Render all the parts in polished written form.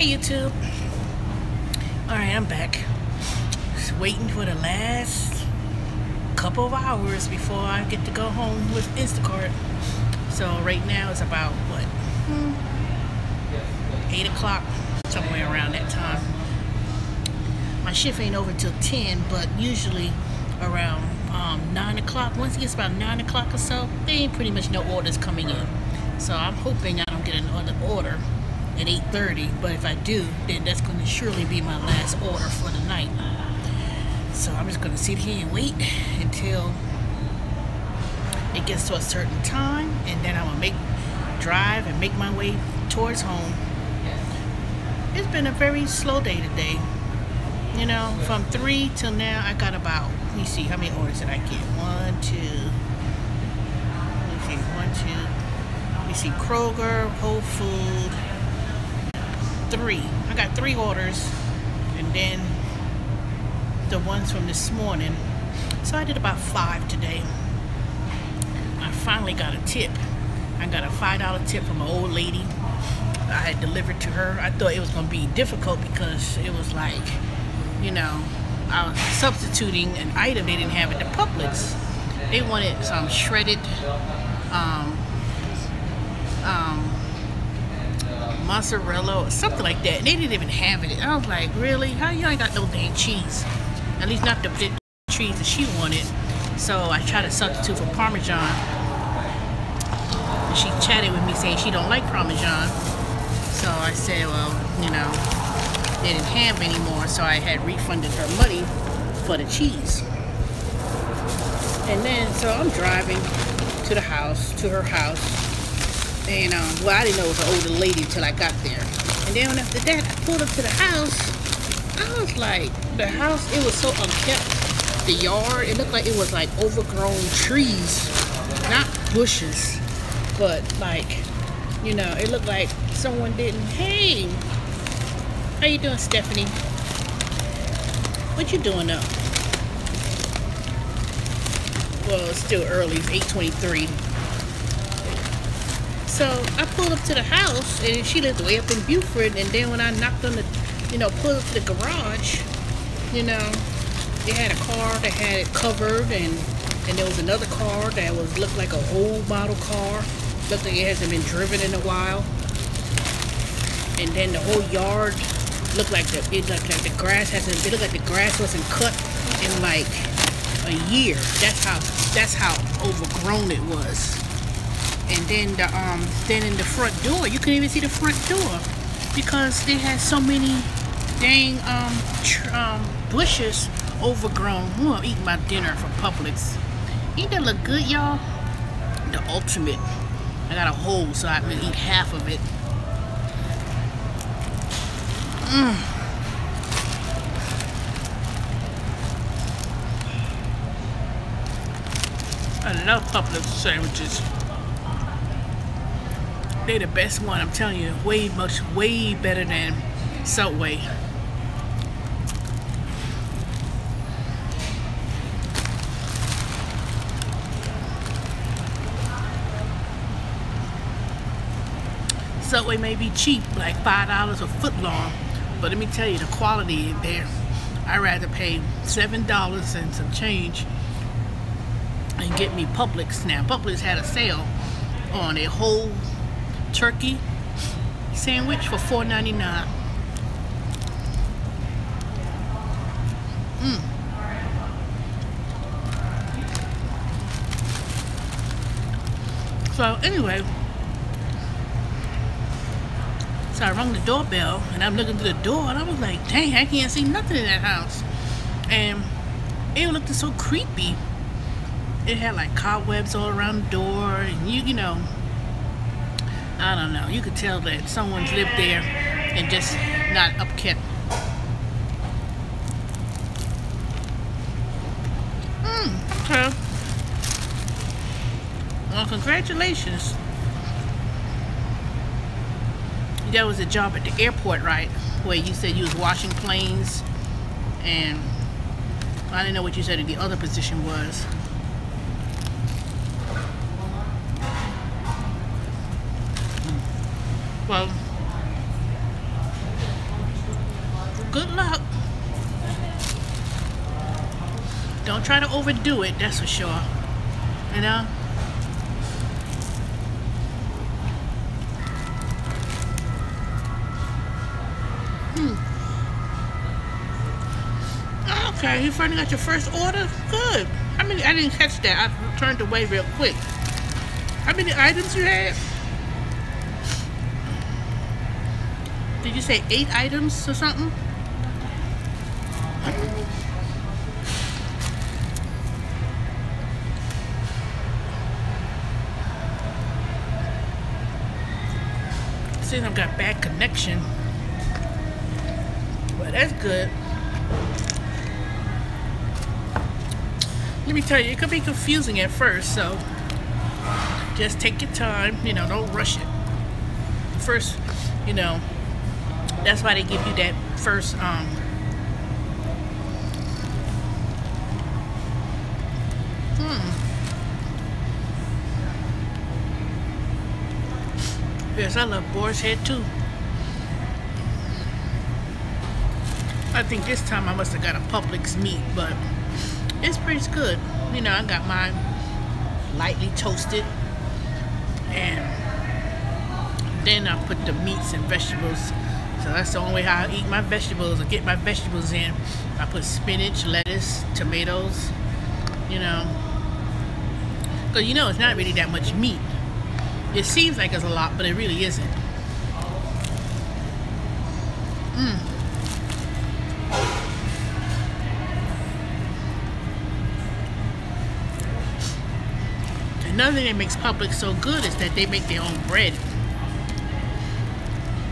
Hey YouTube. Alright, I'm back. Just waiting for the last couple of hours before I get to go home with Instacart. So right now it's about what? 8 o'clock, somewhere around that time. My shift ain't over till 10, but usually around 9 o'clock. Once it gets about 9 o'clock or so, there ain't pretty much no orders coming in. So I'm hoping I don't get another order at 8:30, but if I do, then that's going to surely be my last order for the night. So I'm just going to sit here and wait until it gets to a certain time, and then I'm going to drive and make my way towards home. It's been a very slow day today. You know, from 3 till now, I got about, let me see, how many orders did I get? 1, 2, let me see, 1, 2, let me see, Kroger, Whole Food, 3. I got 3 orders, and then the ones from this morning. So I did about 5 today. I finally got a tip. I got a $5 tip from an old lady I had delivered to her. I thought it was going to be difficult because it was like, you know, I was substituting an item they didn't have at the Publix. They wanted some shredded mozzarella or something like that, and they didn't even have it. I was like, really? How you ain't got no damn cheese? At least not the cheese that she wanted. So I tried to substitute for Parmesan, and she chatted with me saying she don't like Parmesan. So I said, well, you know, they didn't have anymore, so I had refunded her money for the cheese. And then, so I'm driving to the house, to her house, and well, I didn't know it was an older lady until I got there. And then after that, I pulled up to the house. I was like, the house, it was so unkept. The yard, it looked like it was like overgrown trees, not bushes, but like, you know, it looked like someone didn't. Hey, how you doing, Stephanie? What you doing up? Well, it's still early. It's 8:23. So I pulled up to the house, and she lived way up in Buford. And then when I knocked on the, you know, pulled up to the garage, you know, they had a car that had it covered, and there was another car that looked like an old model car. Looked like it hasn't been driven in a while. And then the whole yard looked like the grass hasn't. It looked like the grass wasn't cut in like a year. That's how overgrown it was. And then then in the front door, you couldn't even see the front door because they had so many dang bushes overgrown. I'm eating my dinner from Publix. Ain't that look good, y'all? The ultimate. I got a hole, so I can eat half of it. I love Publix sandwiches. They're the best one, I'm telling you. Way better than Subway. Subway may be cheap, like $5 a foot long, but let me tell you, the quality in there. I'd rather pay $7 and some change and get me Publix. Now, Publix had a sale on a whole turkey sandwich for $4.99. So anyway, so I rung the doorbell, and I'm looking through the door, and I was like, dang, I can't see nothing in that house. And it looked so creepy. It had like cobwebs all around the door, and you know, I don't know. You could tell that someone's lived there and just not upkept. Okay. Well, congratulations. That was a job at the airport, right? Where you said you was washing planes, and I didn't know what you said the other position was. Well, good luck. Don't try to overdo it, that's for sure. You know? Okay, you finally got your first order? Good. I didn't catch that. I turned away real quick. How many items you had? Did you say 8 items or something? Seems I've got bad connection. But that's good. Let me tell you, it could be confusing at first, so just take your time, you know, don't rush it. First, you know, that's why they give you that first, Yes, I love boar's head too. I think this time I must have got a Publix meat, but it's pretty good. You know, I got mine lightly toasted, and then I put the meats and vegetables. So that's the only way how I eat my vegetables, or get my vegetables in. I put spinach, lettuce, tomatoes, you know. Because you know it's not really that much meat. It seems like it's a lot, but it really isn't. Another thing that makes Publix so good is that they make their own bread.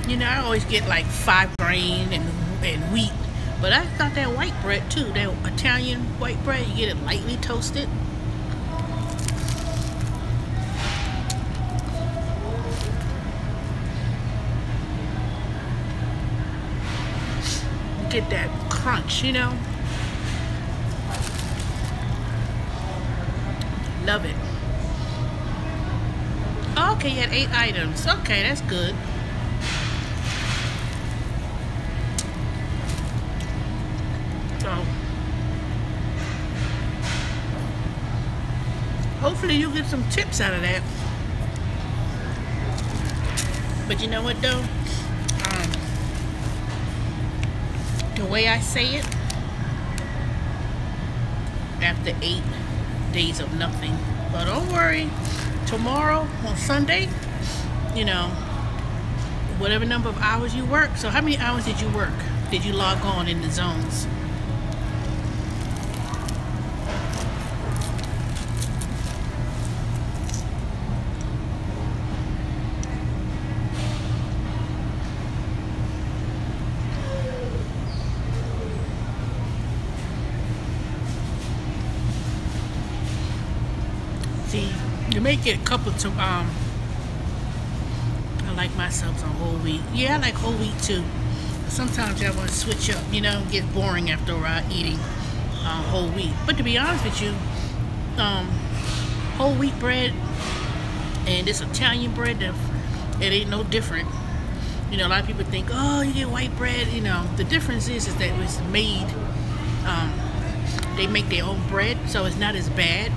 You know, I always get like 5 grain and wheat, but I thought that white bread too, that Italian white bread, you get it lightly toasted. You get that crunch, you know. Love it. Okay, you had 8 items. Okay, that's good. So, hopefully you get some tips out of that. But you know what though? The way I say it, after 8 days of nothing. But don't worry. Tomorrow on Sunday, you know, whatever number of hours you work. So how many hours did you work? Did you log on in the zones? See, you may get a couple to I like my subs on whole wheat. Yeah, I like whole wheat too. Sometimes I want to switch up, you know, it gets boring after a while eating whole wheat. But to be honest with you, whole wheat bread and this Italian bread, it ain't no different. You know, a lot of people think, oh, you get white bread. You know, the difference is that it's made, they make their own bread, so it's not as bad.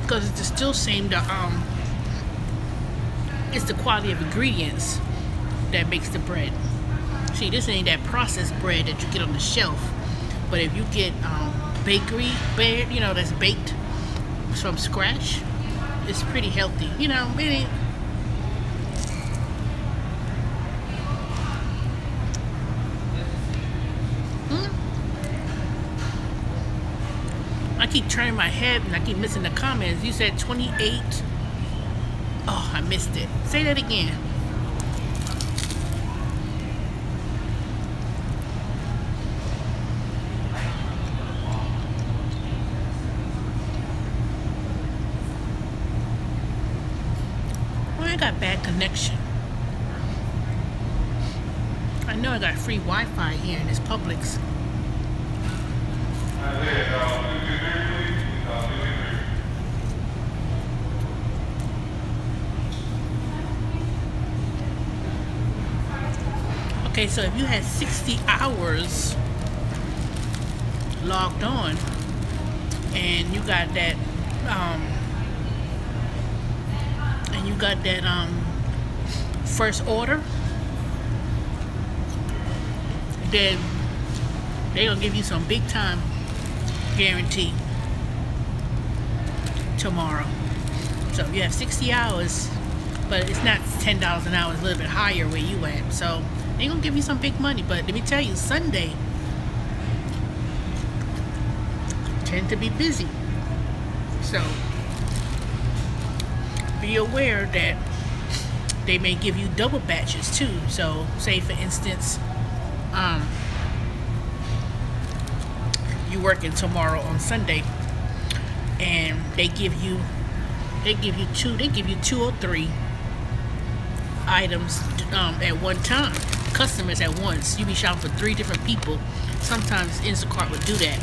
Because it's still same, it's the quality of ingredients that makes the bread. See, this ain't that processed bread that you get on the shelf. But if you get bakery bread, you know, that's baked from scratch, it's pretty healthy. You know, maybe. I keep turning my head and I keep missing the comments. You said 28. Oh, I missed it. Say that again. Well, I got bad connection. I know I got free Wi-Fi here in this Publix. Okay, so if you had 60 hours logged on and you got that first order, then they're gonna give you some big time guarantee tomorrow. So if you have 60 hours, but it's not $10 an hour, it's a little bit higher where you at, so they're gonna give you some big money. But let me tell you, Sunday tend to be busy, so be aware that they may give you double batches too. So say for instance, you working tomorrow on Sunday and they give you two or three items at one time, customers at once. You be shopping for 3 different people. Sometimes Instacart would do that.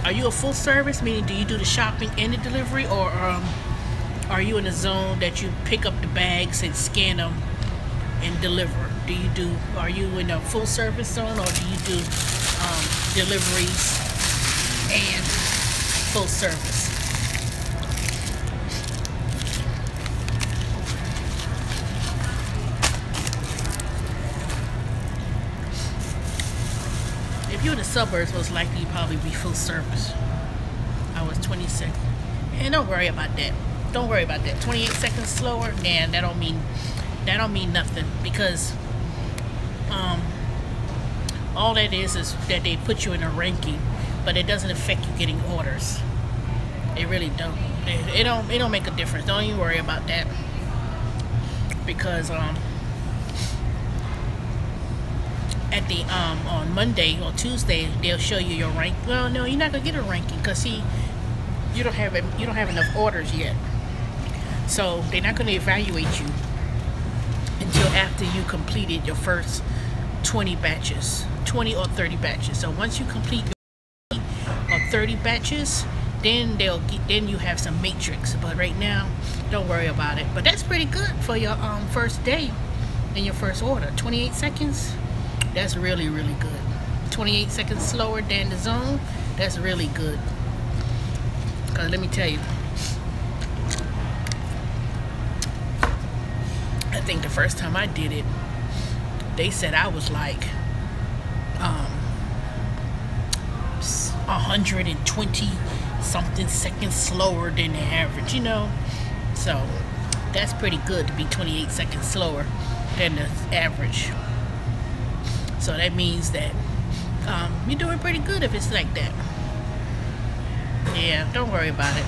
Are you a full service, meaning do you do the shopping and the delivery, or are you in a zone that you pick up the bags and scan them and deliver? Are you in a full service zone, or do you do deliveries and full service? If you're in the suburbs, most likely you probably be full service. I was 26, and don't worry about that. Don't worry about that. 28 seconds slower, and that don't mean nothing, because all that is that they put you in a ranking, but it doesn't affect you getting orders. It really don't. It don't make a difference. Don't even worry about that, because at the on Monday or Tuesday they'll show you your rank. Well, no, you're not gonna get a ranking, because see, you don't have enough orders yet. So they're not going to evaluate you until after you completed your first 20 batches, 20 or 30 batches. So once you complete your 20 or 30 batches, then you have some matrix. But right now, don't worry about it. But that's pretty good for your first day and your first order. 28 seconds, that's really, really good. 28 seconds slower than the zone, that's really good. Because let me tell you, I think the first time I did it, they said I was like 120 something seconds slower than the average, you know. So that's pretty good to be 28 seconds slower than the average. So that means that you're doing pretty good if it's like that. Yeah, don't worry about it.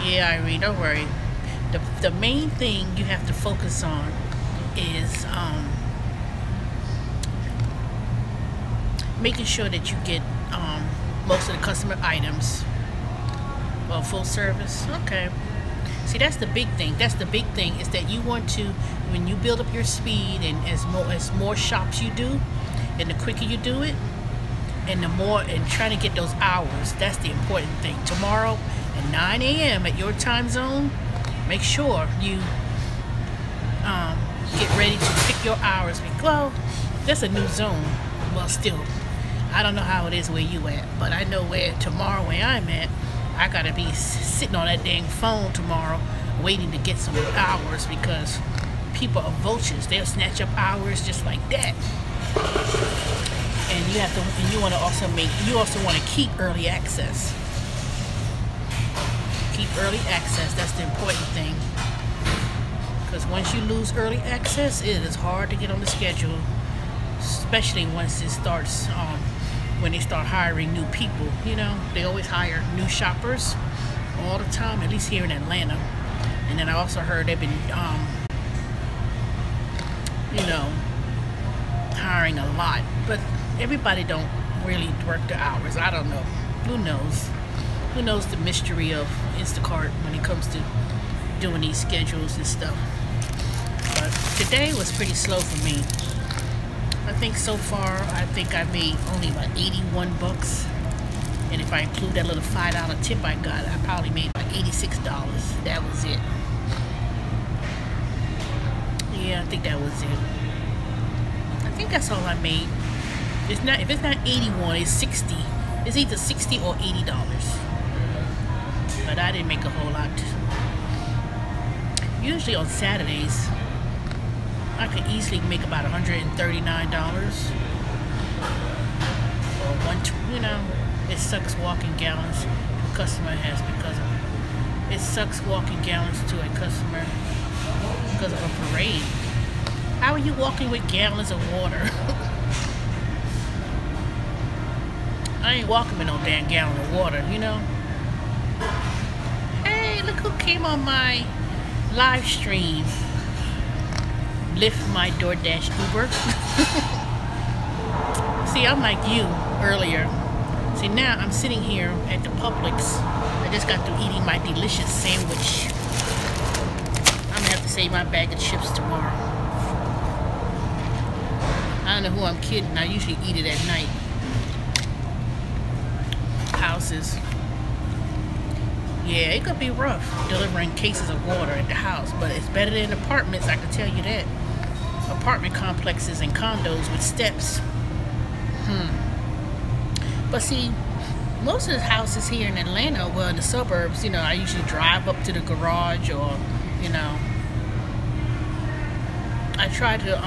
Yeah, Irene, don't worry. The main thing you have to focus on is making sure that you get most of the customer items. Well, full service, okay. See, that's the big thing. That's the big thing, is that you want to, when you build up your speed, and as more shops you do, and the quicker you do it, and the more, and trying to get those hours, that's the important thing. Tomorrow at 9 a.m. at your time zone, make sure you get ready to pick your hours. Well, that's a new zone. Well, still, I don't know how it is where you at, but I know where tomorrow, where I'm at, I gotta be sitting on that dang phone tomorrow waiting to get some hours, because people are vultures. They'll snatch up hours just like that. And you have to, and you want to also want to keep early access. Keep early access, that's the important thing. Because once you lose early access, it is hard to get on the schedule, especially once it starts, when they start hiring new people. You know, they always hire new shoppers all the time, at least here in Atlanta. And then I also heard they've been, you know, hiring a lot, but everybody don't really work the hours. I don't know. Who knows? Who knows the mystery of Instacart when it comes to doing these schedules and stuff. But today was pretty slow for me. I think so far, I think I made only about 81 bucks. And if I include that little $5 tip I got, I probably made about $86. That was it. Yeah, I think that was it. I think that's all I made. It's not, if it's not 81, it's 60. It's either 60 or $80. But I didn't make a whole lot. Usually on Saturdays, I could easily make about $139. Or you know, it sucks walking gallons a customer has because of it. It sucks walking gallons to a customer because of a parade. How are you walking with gallons of water? I ain't walking with no damn gallon of water, you know? Hey, look who came on my live stream. Lyft My DoorDash Uber. See, I'm like you earlier. See, now I'm sitting here at the Publix. I just got through eating my delicious sandwich. I'm gonna have to save my bag of chips tomorrow. I don't know who I'm kidding. I usually eat it at night. Houses. Yeah, it could be rough delivering cases of water at the house, but it's better than apartments, I can tell you that. Apartment complexes and condos with steps. But see, most of the houses here in Atlanta, well, in the suburbs, you know, I usually drive up to the garage, or, you know, I try to,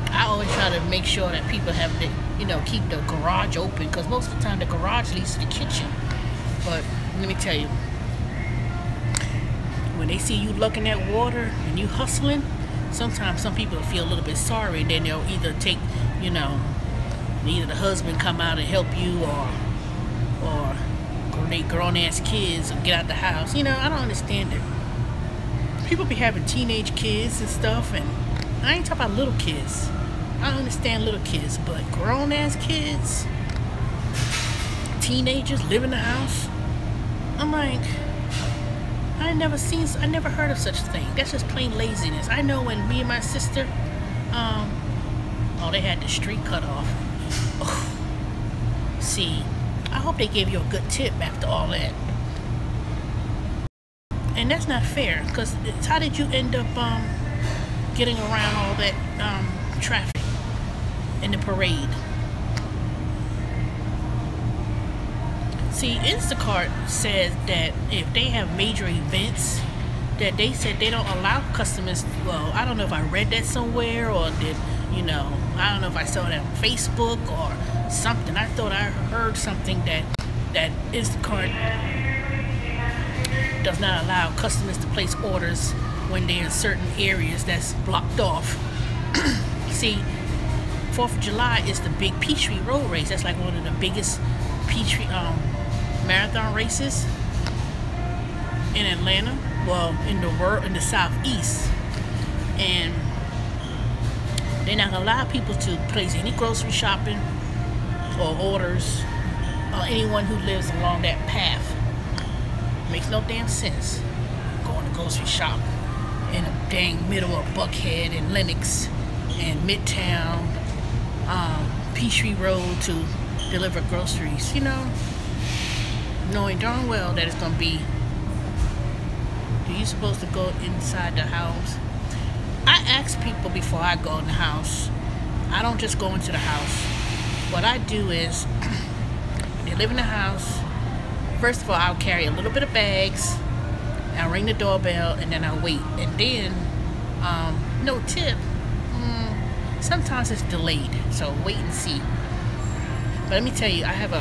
I always try to make sure that people have the, you know, keep the garage open, because most of the time the garage leads to the kitchen. But let me tell you, when they see you looking at water and you hustling, sometimes some people feel a little bit sorry. Then they'll either take, you know, either the husband come out and help you, or they grown-ass kids and get out the house. You know, I don't understand it. People be having teenage kids and stuff, and I ain't talking about little kids. I understand little kids, but grown-ass kids, teenagers live in the house. I'm like, I never heard of such a thing. That's just plain laziness. I know when me and my sister, they had the street cut off. Oh, see, I hope they gave you a good tip after all that. And that's not fair, because how did you end up getting around all that traffic in the parade? See, Instacart says that if they have major events, that they said they don't allow customers. Well, I don't know if I read that somewhere, or did, you know, I don't know if I saw that on Facebook or something. I thought I heard something that Instacart does not allow customers to place orders when they're in certain areas that's blocked off. See, 4th of July is the big Peachtree Road Race. That's like one of the biggest Peachtree marathon races in Atlanta. Well, in the world, in the Southeast. And they're not gonna allow people to place any grocery shopping or orders, or anyone who lives along that path. Makes no damn sense going to grocery shop in the dang middle of Buckhead and Lenox and Midtown, Peachtree Road to deliver groceries, you know, knowing darn well that it's gonna be, you're supposed to go inside the house. I ask people before I go in the house. I don't just go into the house. What I do is, when they live in the house, first of all, I'll carry a little bit of bags, I'll ring the doorbell, and then I'll wait. And then, no tip, sometimes it's delayed, so wait and see. But let me tell you, I have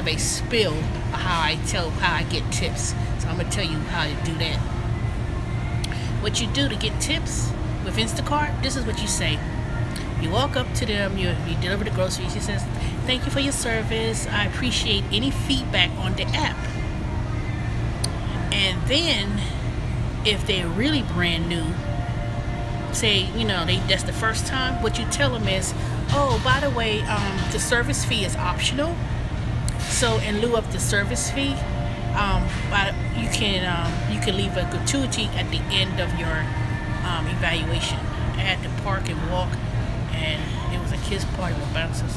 a spill of how I get tips. So I'm gonna tell you how to do that. What you do to get tips with Instacart, this is what you say. You walk up to them, you deliver the groceries. He says, "Thank you for your service. I appreciate any feedback on the app." And then, if they're really brand new, say, you know, that's the first time, what you tell them is, "Oh, by the way, the service fee is optional. So in lieu of the service fee, you can leave a gratuity at the end of your evaluation." I had to park and walk, and it was a kids' party with bouncers.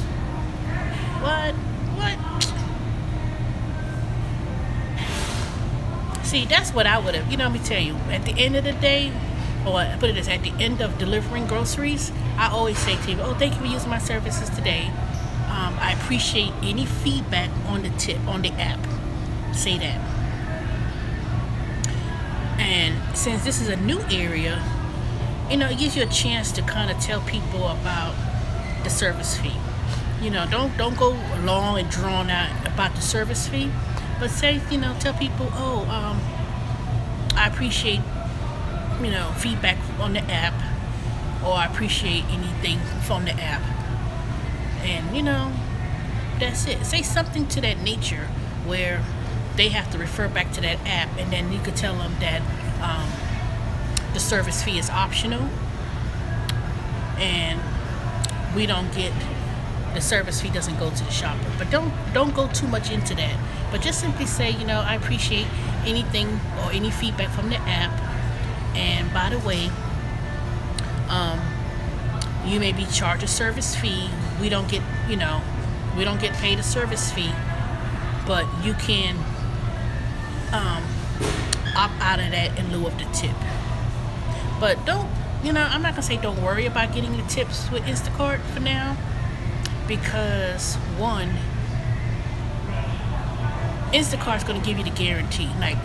What? See, that's what I would have. You know, let me tell you. At the end of the day, or put it as at the end of delivering groceries, I always say to people, "Oh, thank you for using my services today. I appreciate any feedback on the tip on the app." Say that. And since this is a new area, it gives you a chance to kind of tell people about the service fee. Don't go long and drawn out about the service fee, but say, tell people, "Oh, I appreciate, feedback on the app, or I appreciate anything from the app." And, that's it. Say something to that nature where they have to refer back to that app, and then you could tell them that the service fee is optional, and we don't get the service fee doesn't go to the shopper. But don't go too much into that. But just simply say, "I appreciate anything or any feedback from the app. And by the way, you may be charged a service fee. We don't get paid a service fee, but you can opt out of that in lieu of the tip." But I'm not gonna say don't worry about getting the tips with Instacart for now, because one, Instacart's gonna give you the guarantee. Let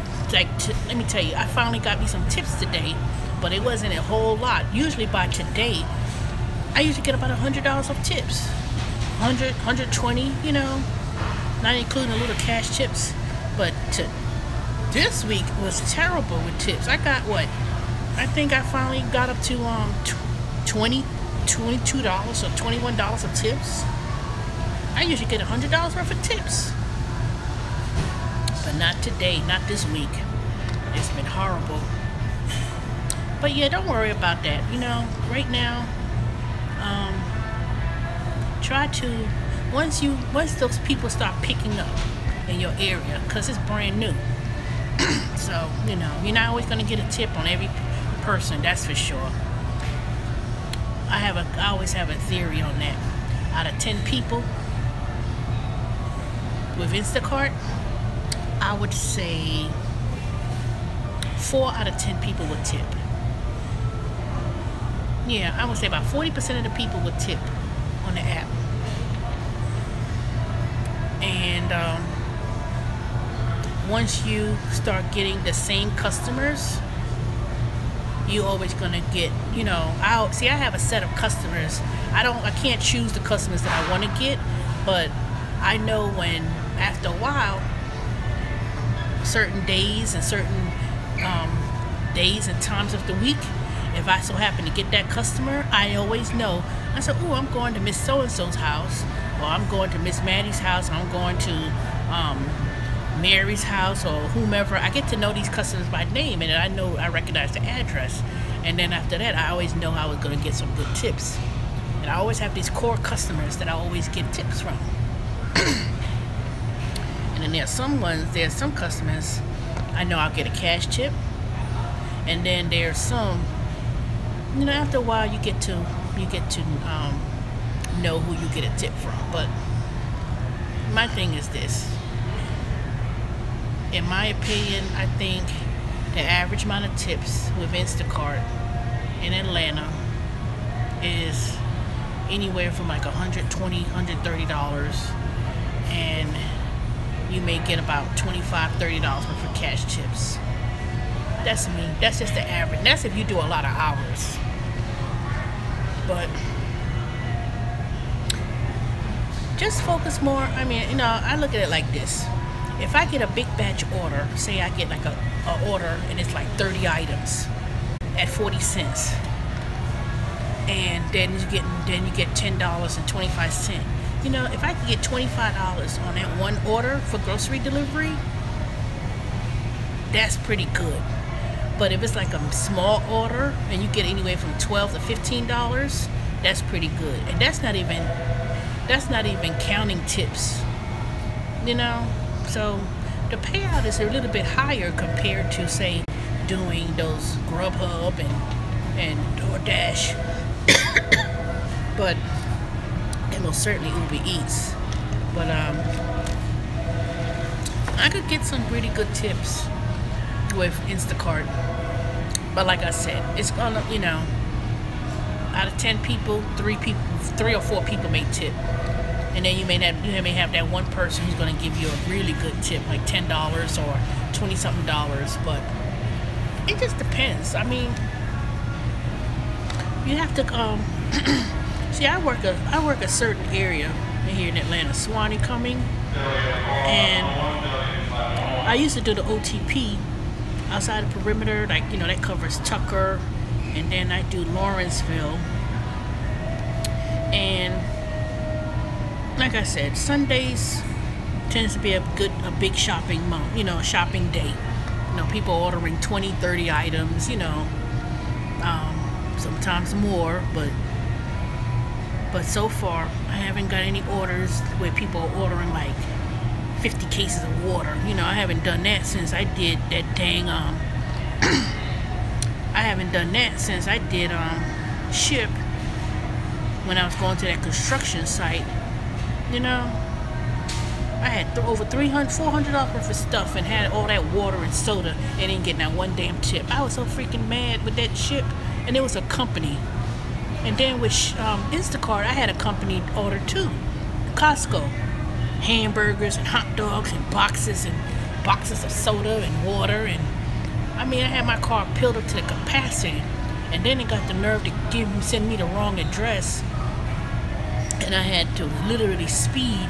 me tell you, I finally got me some tips today, but it wasn't a whole lot. Usually by today, I usually get about $100 of tips, 100, 120, not including a little cash tips. But this week was terrible with tips. I got I think I finally got up to $22 or $21 of tips. I usually get $100 worth of tips, but not today, not this week. It's been horrible. But yeah, don't worry about that. Right now, try to once those people start picking up in your area, because it's brand new. So you're not always going to get a tip on every person, that's for sure. I always have a theory on that. Out of 10 people with Instacart, I would say 4 out of 10 people would tip. Yeah, I would say about 40% of the people would tip on the app. And once you start getting the same customers, you always gonna get, I have a set of customers. I can't choose the customers that I want to get, but I know when after a while, certain days and certain days and times of the week, if I so happen to get that customer, I always know. I said, "Oh, I'm going to Miss So-and-so's house, or I'm going to Miss Maddie's house, or I'm going to Mary's house," or whomever. I get to know these customers by name, and I recognize the address. And then after that, I always know I was going to get some good tips. And I always have these core customers that I always get tips from. And then there's some customers I know I'll get a cash tip. And then there's some, after a while you get to know who you get a tip from. But my thing is this. In my opinion, I think the average amount of tips with Instacart in Atlanta is anywhere from like $120, $130, and you may get about $25, $30 worth of cash tips. That's me. That's just the average. And that's if you do a lot of hours. But just focus more. I look at it like this. If I get a big batch order, say I get like a order and it's like 30 items at 40 cents, and then you get $10.25. If I could get $25 on that one order for grocery delivery, that's pretty good. But if it's like a small order and you get anywhere from $12 to $15, that's pretty good. And that's not even counting tips. So the payout is a little bit higher compared to, say, doing those Grubhub and DoorDash. But and most certainly Uber Eats. But I could get some pretty good tips with Instacart. But like I said, it's gonna, out of 10 people, 3 or 4 people may tip. And then you may have that one person who's going to give you a really good tip, like $10 or $20-something. But it just depends. I mean, you have to see. I work a certain area here in Atlanta, Swanee Coming, and I used to do the OTP outside the perimeter, like that covers Tucker, and then I do Lawrenceville, and like I said, Sundays tends to be a big shopping month, a shopping day. People ordering 20, 30 items, sometimes more, but so far I haven't got any orders where people are ordering like 50 cases of water. I haven't done that since I did that dang I haven't done that since I did SHIP when I was going to that construction site. I had over $400 worth of stuff and had all that water and soda and didn't get not one damn tip. I was so freaking mad with that SHIP, and it was a company. And then with Instacart, I had a company order too, Costco, hamburgers and hot dogs and boxes of soda and water, and I mean I had my car filled up to the capacity, and then it got the nerve to send me the wrong address. And I had to literally speed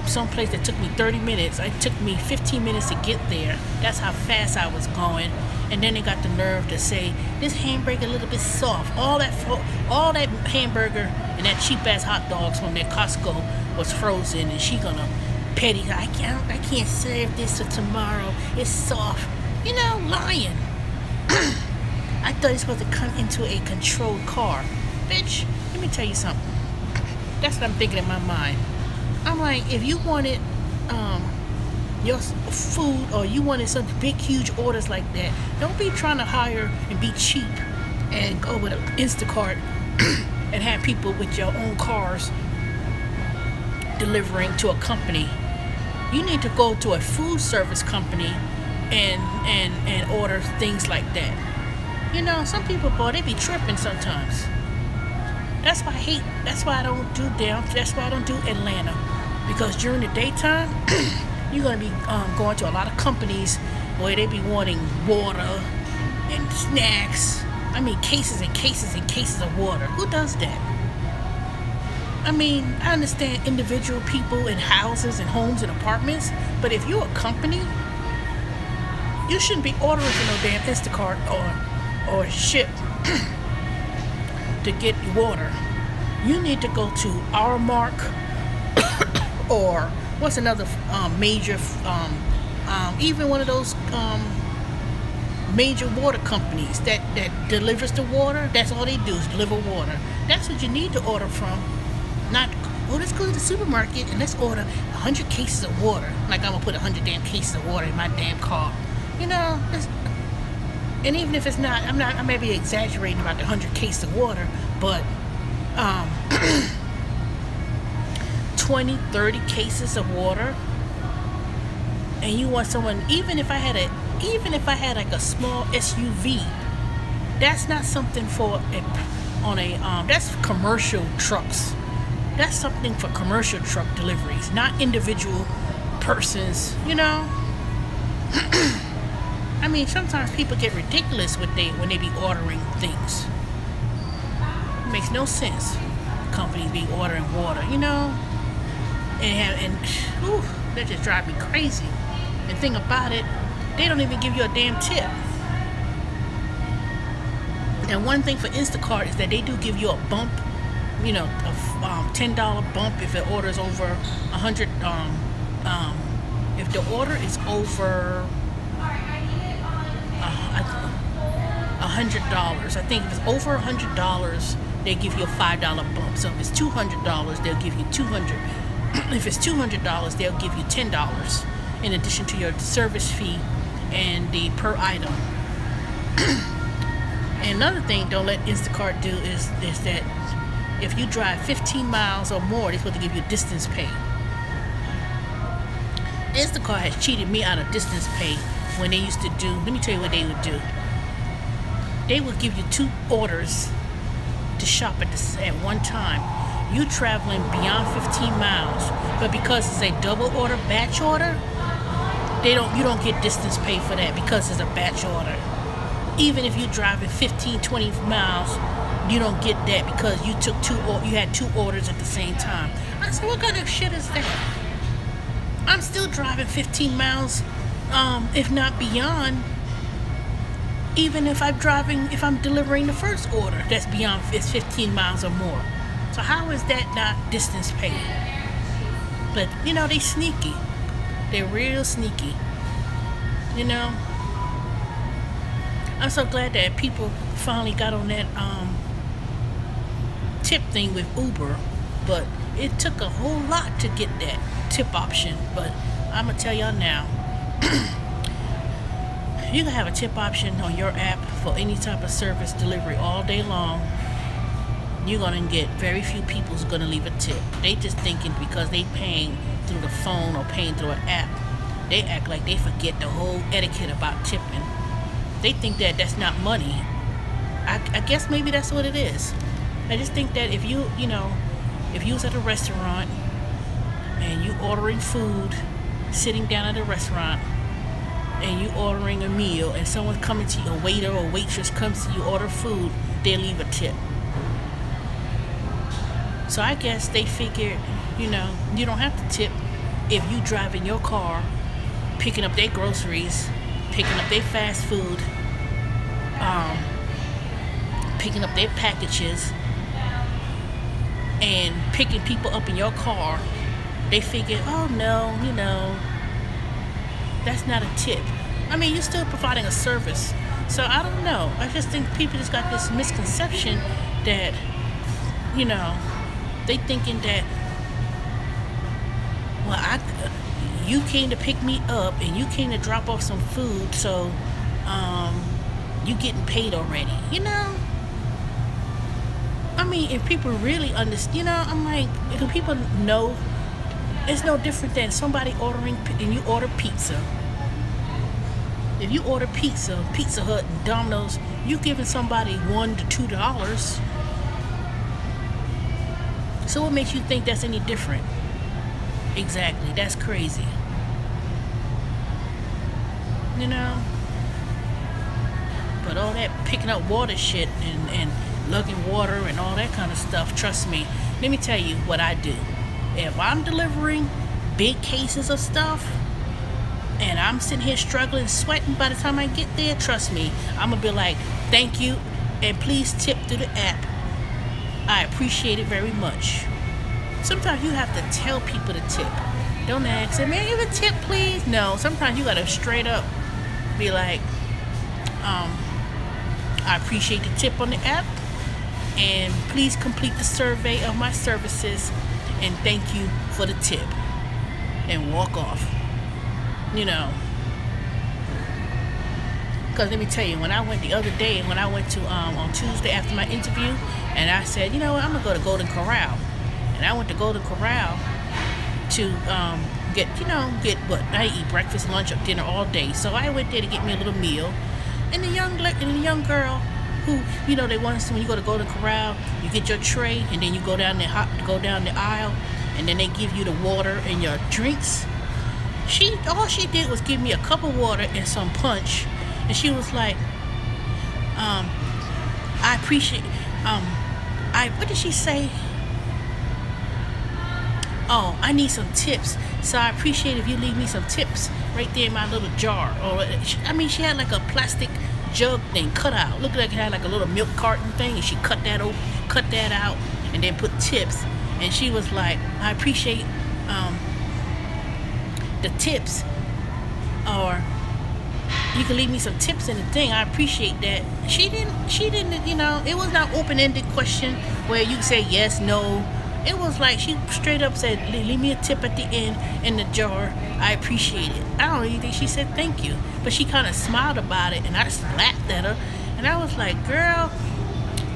someplace that took me 30 minutes. It took me 15 minutes to get there. That's how fast I was going. And then they got the nerve to say, this hamburger a little bit soft. All that hamburger and that cheap ass hot dogs from that Costco was frozen, and she gonna petty. I can't serve this for tomorrow. It's soft. Lying. I thought it's supposed to come into a controlled car. Bitch, let me tell you something. That's what I'm thinking in my mind. I'm like, if you wanted your food, or you wanted some big, huge orders like that, don't be trying to hire and be cheap and go with an Instacart and have people with your own cars delivering to a company. You need to go to a food service company and order things like that. Some people, boy, they be tripping sometimes. That's why I don't do Atlanta, because during the daytime you're gonna be going to a lot of companies where they be wanting water and snacks. I mean, cases and cases and cases of water. Who does that? I mean, I understand individual people in houses and homes and apartments, but if you're a company, you shouldn't be ordering for no damn Instacart or SHIP to get water. You need to go to Aramark or what's another major, even one of those major water companies that delivers the water. That's all they do is deliver water. That's what you need to order from. Not, let's go to the supermarket and let's order 100 cases of water. Like I'm gonna put 100 damn cases of water in my damn car. And even if it's not, I may be exaggerating about the 100 cases of water, but 20, 30 cases of water, and you want someone, even if I had like a small SUV, that's not something that's commercial trucks. That's something for commercial truck deliveries, not individual persons, I mean, sometimes people get ridiculous when they be ordering things. It makes no sense. Companies be ordering water, and that just drive me crazy. And thing about it, they don't even give you a damn tip. And one thing for Instacart is that they do give you a bump, a $10 bump if the order is over 100. If the order is over $100, I think if it's over $100, they give you a $5 bump. So if it's $200, they'll give you $200. If it's $200, they'll give you $10 in addition to your service fee and the per item. And another thing don't let Instacart do is that if you drive 15 miles or more, they're supposed to give you distance pay. Instacart has cheated me out of distance pay when they used to do, let me tell you what they would do. they will give you 2 orders to shop at one time. You traveling beyond 15 miles, but because it's a double order, batch order, you don't get distance pay for that because it's a batch order. Even if you're driving 15, 20 miles, you don't get that because you had 2 orders at the same time. I said, what kind of shit is that? I'm still driving 15 miles, if not beyond, even if I'm delivering the first order that's beyond, it's 15 miles or more. So how is that not distance pay? But, they sneaky. They're real sneaky. I'm so glad that people finally got on that tip thing with Uber, but it took a whole lot to get that tip option. But I'm gonna tell y'all now, you can have a tip option on your app for any type of service delivery all day long. You're gonna get very few people who's gonna leave a tip. They just thinking because they paying through the phone or paying through an app, they act like they forget the whole etiquette about tipping. They think that that's not money. I guess maybe that's what it is. I just think that if you was at a restaurant and you ordering food, sitting down at a restaurant, and you ordering a meal, and someone's coming to you, a waiter or waitress comes to you, order food, they leave a tip. So I guess they figured, you don't have to tip if you drive in your car, picking up their groceries, picking up their fast food, picking up their packages, and picking people up in your car. They figure, oh no, that's not a tip. I mean, you're still providing a service. So I don't know. I just think people just got this misconception that, they thinking that, well, you came to pick me up and you came to drop off some food, so you getting paid already. I mean, if people really understand, I'm like, if people know, it's no different than somebody ordering, and you order pizza. If you order pizza, Pizza Hut and Domino's, you giving somebody $1 to $2. So what makes you think that's any different? Exactly, that's crazy. But all that picking up water shit and lugging water and all that kind of stuff, trust me, let me tell you what I do. If I'm delivering big cases of stuff and I'm sitting here struggling, sweating, by the time I get there, trust me, I'm gonna be like, thank you, and please tip through the app. I appreciate it very much. Sometimes you have to tell people to tip. Don't ask them, man, you have a tip, please? No, sometimes you gotta straight up be like, I appreciate the tip on the app, and please complete the survey of my services, and thank you for the tip, and walk off. Because let me tell you, when I went the other day, when I went to on Tuesday after my interview, and I said, I'm gonna go to Golden Corral, and I went to Golden Corral to get what I eat breakfast, lunch, or dinner all day. So I went there to get me a little meal, and the young girl who, they want us to, when you go to Golden Corral, you get your tray, and then you go down the aisle, and then they give you the water and your drinks. All she did was give me a cup of water and some punch, and she was like, I appreciate, what did she say? Oh, I need some tips, so I appreciate if you leave me some tips right there in my little jar. Or, she had like a plastic jug thing cut out. Looked like it had like a little milk carton thing, and she cut that out, and then put tips. And she was like, I appreciate the tips, or you can leave me some tips in the thing. I appreciate that. She didn't, it was not open-ended question where you say yes, no. It was like she straight up said, leave me a tip at the end in the jar. I appreciate it. I don't even think she said thank you, but she kind of smiled about it, and I just laughed at her, and I was like, girl,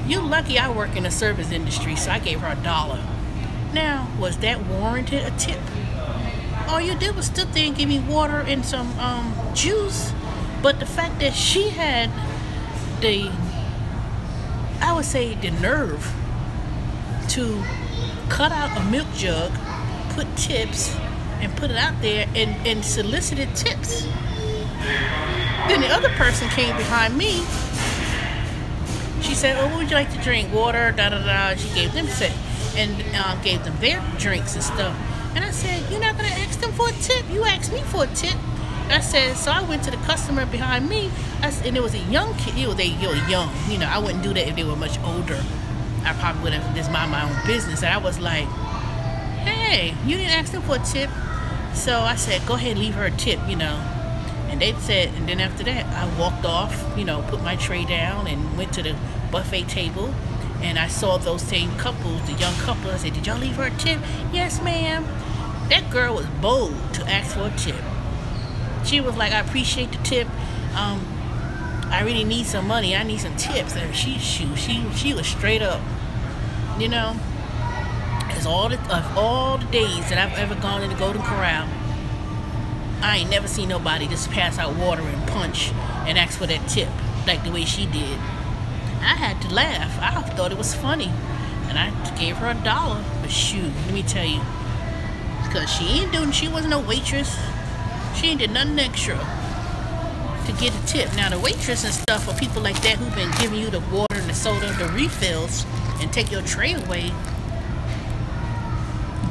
you lucky I work in the service industry. So I gave her $1. Now, was that warranted a tip? All you did was stood there and give me water and some juice. But the fact that she had the I would say the nerve to cut out a milk jug, put tips, and put it out there and solicited tips. Then the other person came behind me. She said, "Oh, what would you like to drink? Water, da da da." She gave them gave them their drinks and stuff. And I said, "You're not gonna ask them for a tip. You asked me for a tip." I said, so I went to the customer behind me, and it was a young kid. They were young. I wouldn't do that if they were much older. I probably would have just mind my own business. And I was like, "Hey, you didn't ask them for a tip." So I said, "Go ahead and leave her a tip, And they said, and then after that, I walked off, put my tray down and went to the buffet table. And I saw those same couples, the young couple. I said, "Did y'all leave her a tip?" "Yes, ma'am." That girl was bold to ask for a tip. She was like, "I appreciate the tip. I really need some money. I need some tips." And she was straight up. As all the days that I've ever gone in the Golden Corral, I ain't never seen nobody just pass out water and punch and ask for that tip like the way she did. I had to laugh. I thought it was funny, and I gave her $1. But shoot, let me tell you, because she wasn't no waitress. She ain't did nothing extra to get a tip. Now the waitress and stuff, or people like that who've been giving you the water and the soda, the refills, and take your tray away,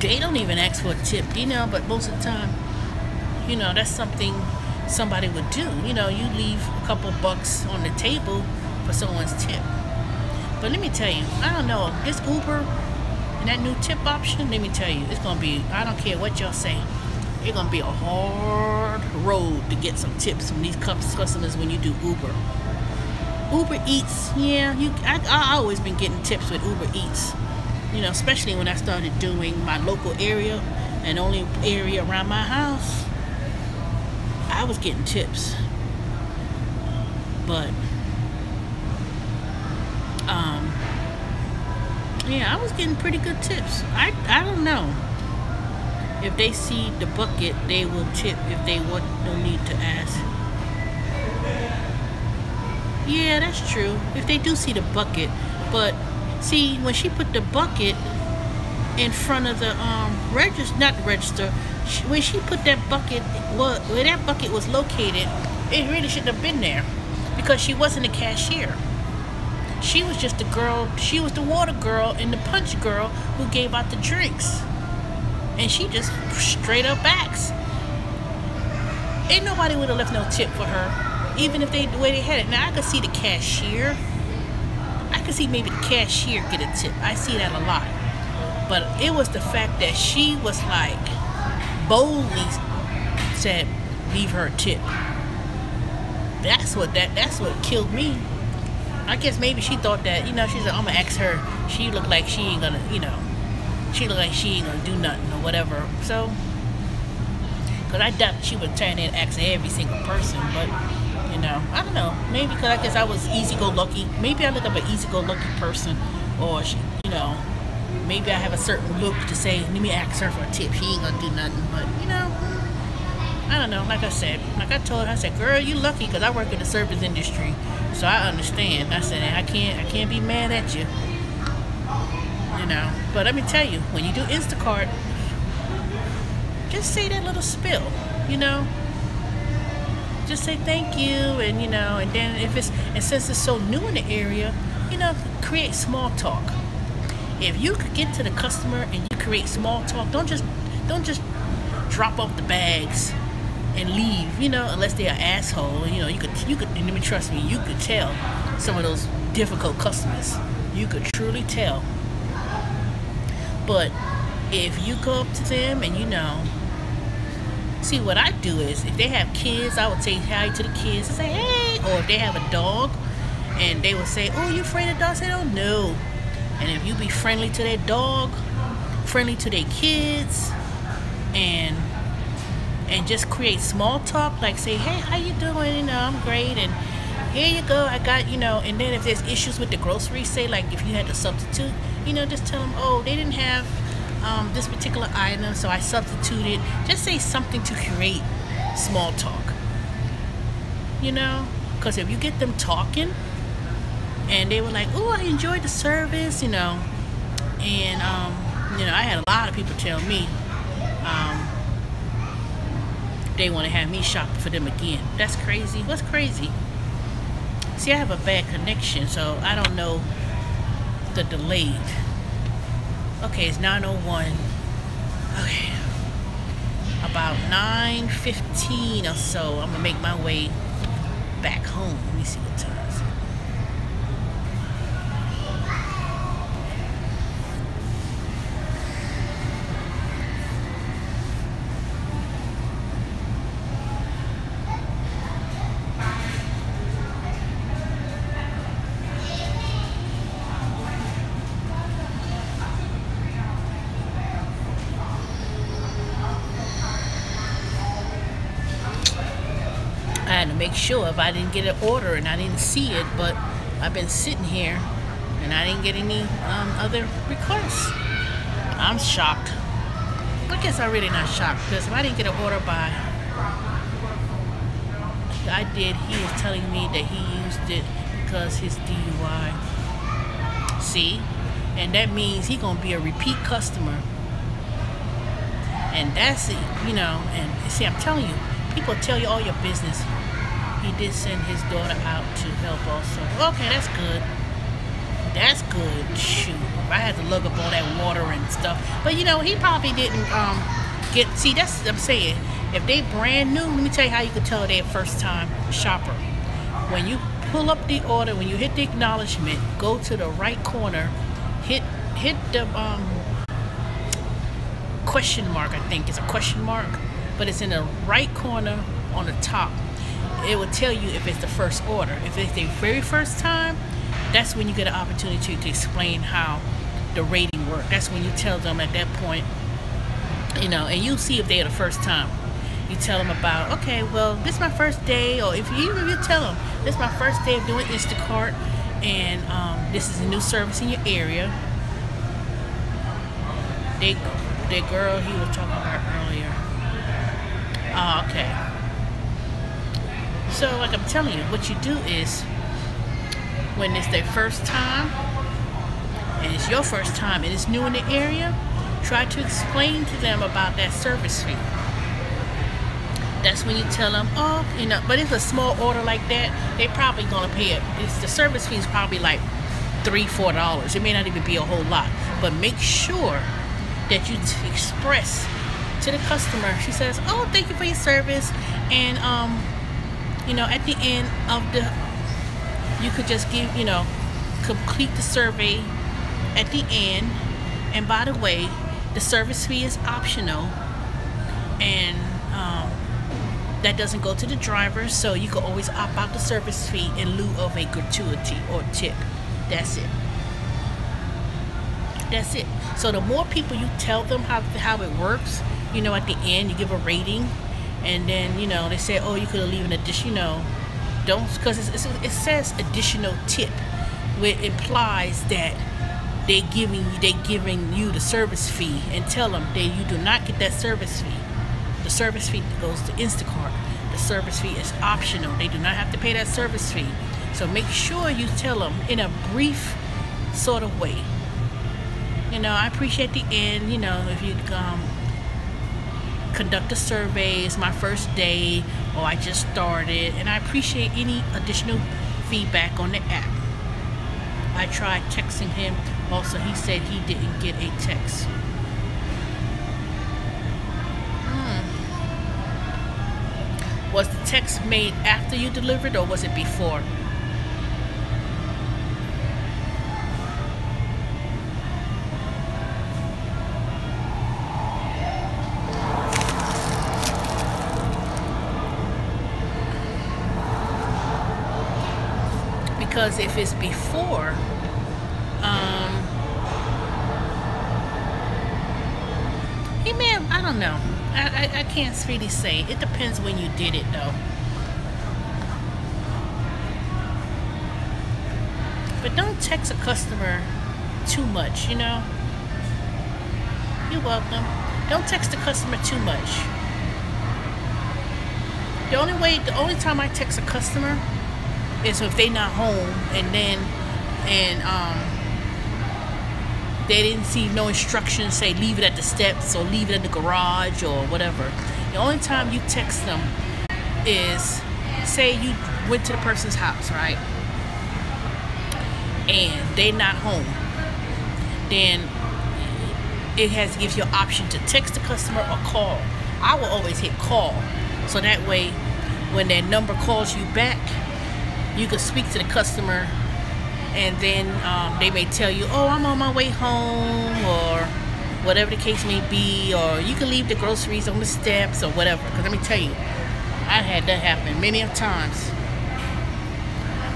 they don't even ask for a tip, but most of the time, that's something somebody would do. You leave a couple bucks on the table for someone's tip. But let me tell you, I don't know, this Uber and that new tip option, let me tell you, it's going to be, I don't care what y'all say, it's going to be a hard road to get some tips from these customers when you do Uber. Uber Eats, yeah, I always been getting tips with Uber Eats. Especially when I started doing my local area and only area around my house, I was getting tips. But, yeah, I was getting pretty good tips. I don't know. If they see the bucket, they will tip. If they want, no need to ask. Yeah, that's true. If they do see the bucket. But, see, when she put the bucket in front of the register, not the register, when she put that bucket, where that bucket was located, it really shouldn't have been there, because she wasn't a cashier. She was just the girl. She was the water girl and the punch girl who gave out the drinks, and she just straight up asked. Ain't nobody would have left no tip for her, even if the way they had it. Now I could see the cashier. I could see maybe the cashier get a tip. I see that a lot. But it was the fact that she was like boldly said, "Leave her a tip." That's what killed me. I guess maybe she thought that, she said, "I'm gonna ask her. She looked like she ain't gonna, she looked like she ain't gonna do nothing or whatever." So, because I doubt she would turn in and ask every single person, but I don't know. Maybe because I guess I was easy-go-lucky. Maybe I look up an easy-go-lucky person, or she, maybe I have a certain look to say, "Let me ask her for a tip. She ain't gonna do nothing." But I don't know. Like I said, I told her, I said, "Girl, you lucky, because I work in the service industry, so I understand." I said, I can't be mad at you, But let me tell you, when you do Instacart, just say that little spill, Just say thank you, and and then since it's so new in the area, create small talk. If you could get to the customer and you create small talk, don't just drop off the bags and leave, unless they're an asshole. You could, let me trust me, you could tell some of those difficult customers. You could truly tell. But if you go up to them and see, what I do is, if they have kids, I would say hi to the kids and say, "Hey," or if they have a dog and they would say, "Oh, you afraid of dogs?" I say, "Oh, no." And if you be friendly to their dog, friendly to their kids, and just create small talk, like say, "Hey, how you doing? I'm great, and here you go, I got, and then if there's issues with the groceries, say, like, if you had to substitute, just tell them, "Oh, they didn't have this particular item, so I substituted." Just say something to create small talk, because if you get them talking, and they were like, "Oh, I enjoyed the service," and I had a lot of people tell me um, they want to have me shop for them again. That's crazy. What's crazy? See, I have a bad connection, so I don't know the delayed. Okay, it's 9:01. Okay, about 9:15 or so, I'm gonna make my way back home. Let me see what time it is. I had to make sure if I didn't get an order and I didn't see it, but I've been sitting here and I didn't get any other requests. I'm shocked. I guess I'm really not shocked, because if I didn't get an order by, he was telling me that he used it because his DUI. See? And that means he's going to be a repeat customer. And that's it, and see, I'm telling you, people tell you all your business. He did send his daughter out to help also. Okay, that's good. That's good. Shoot, I had to lug up all that water and stuff. But he probably didn't see, that's what I'm saying. If they brand new, let me tell you how you can tell they're a first time shopper. When you pull up the order, when you hit the acknowledgement, go to the right corner, hit the question mark. I think it's a question mark, but it's in the right corner on the top. It will tell you if it's the first order. If it's the very first time, that's when you get an opportunity to explain how the rating works. That's when you tell them at that point, and you see if they're the first time. You tell them about, okay, well, this is my first day, or if you tell them, this is my first day of doing Instacart, and this is a new service in your area. The girl he was talking about earlier. Oh, okay. So, like I'm telling you, what you do is, when it's their first time, and it's your first time, and it's new in the area, try to explain to them about that service fee. That's when you tell them, but if a small order like that, they probably gonna pay it. The service fee is probably like $3-4. It may not even be a whole lot, but make sure that you express to the customer. She says, "Oh, thank you for your service," and at the end of you could just give, complete the survey at the end. And by the way, the service fee is optional, and that doesn't go to the driver, so you can always opt out the service fee in lieu of a gratuity or tip. That's it. That's it. So the more people you tell them how it works, at the end you give a rating, and then they say, "Oh, you could leave an addition," don't, because it says additional tip, which implies that they giving you the service fee, and tell them that you do not get that service fee. The service fee goes to Instacart. The service fee is optional. They do not have to pay that service fee. So make sure you tell them in a brief sort of way. I appreciate the end, if you conduct a survey. It's my first day, or I just started, and I appreciate any additional feedback on the app. I tried texting him. Also, he said he didn't get a text. Was the text made after you delivered, or was it before? Because if it's before, he may have, I don't know. I can't really say. It depends when you did it, though. But don't text a customer too much, You're welcome. Don't text the customer too much. The only time I text a customer is if they not home, and then and they didn't see no instructions say leave it at the steps or leave it at the garage or whatever. The only time you text them is, say you went to the person's house, right? And they're not home. Then it gives you an option to text the customer or call. I will always hit call. So that way, when their number calls you back, you can speak to the customer, and then they may tell you, oh, I'm on my way home, or whatever the case may be, or you can leave the groceries on the steps or whatever. Because let me tell you, I had that happen many of times.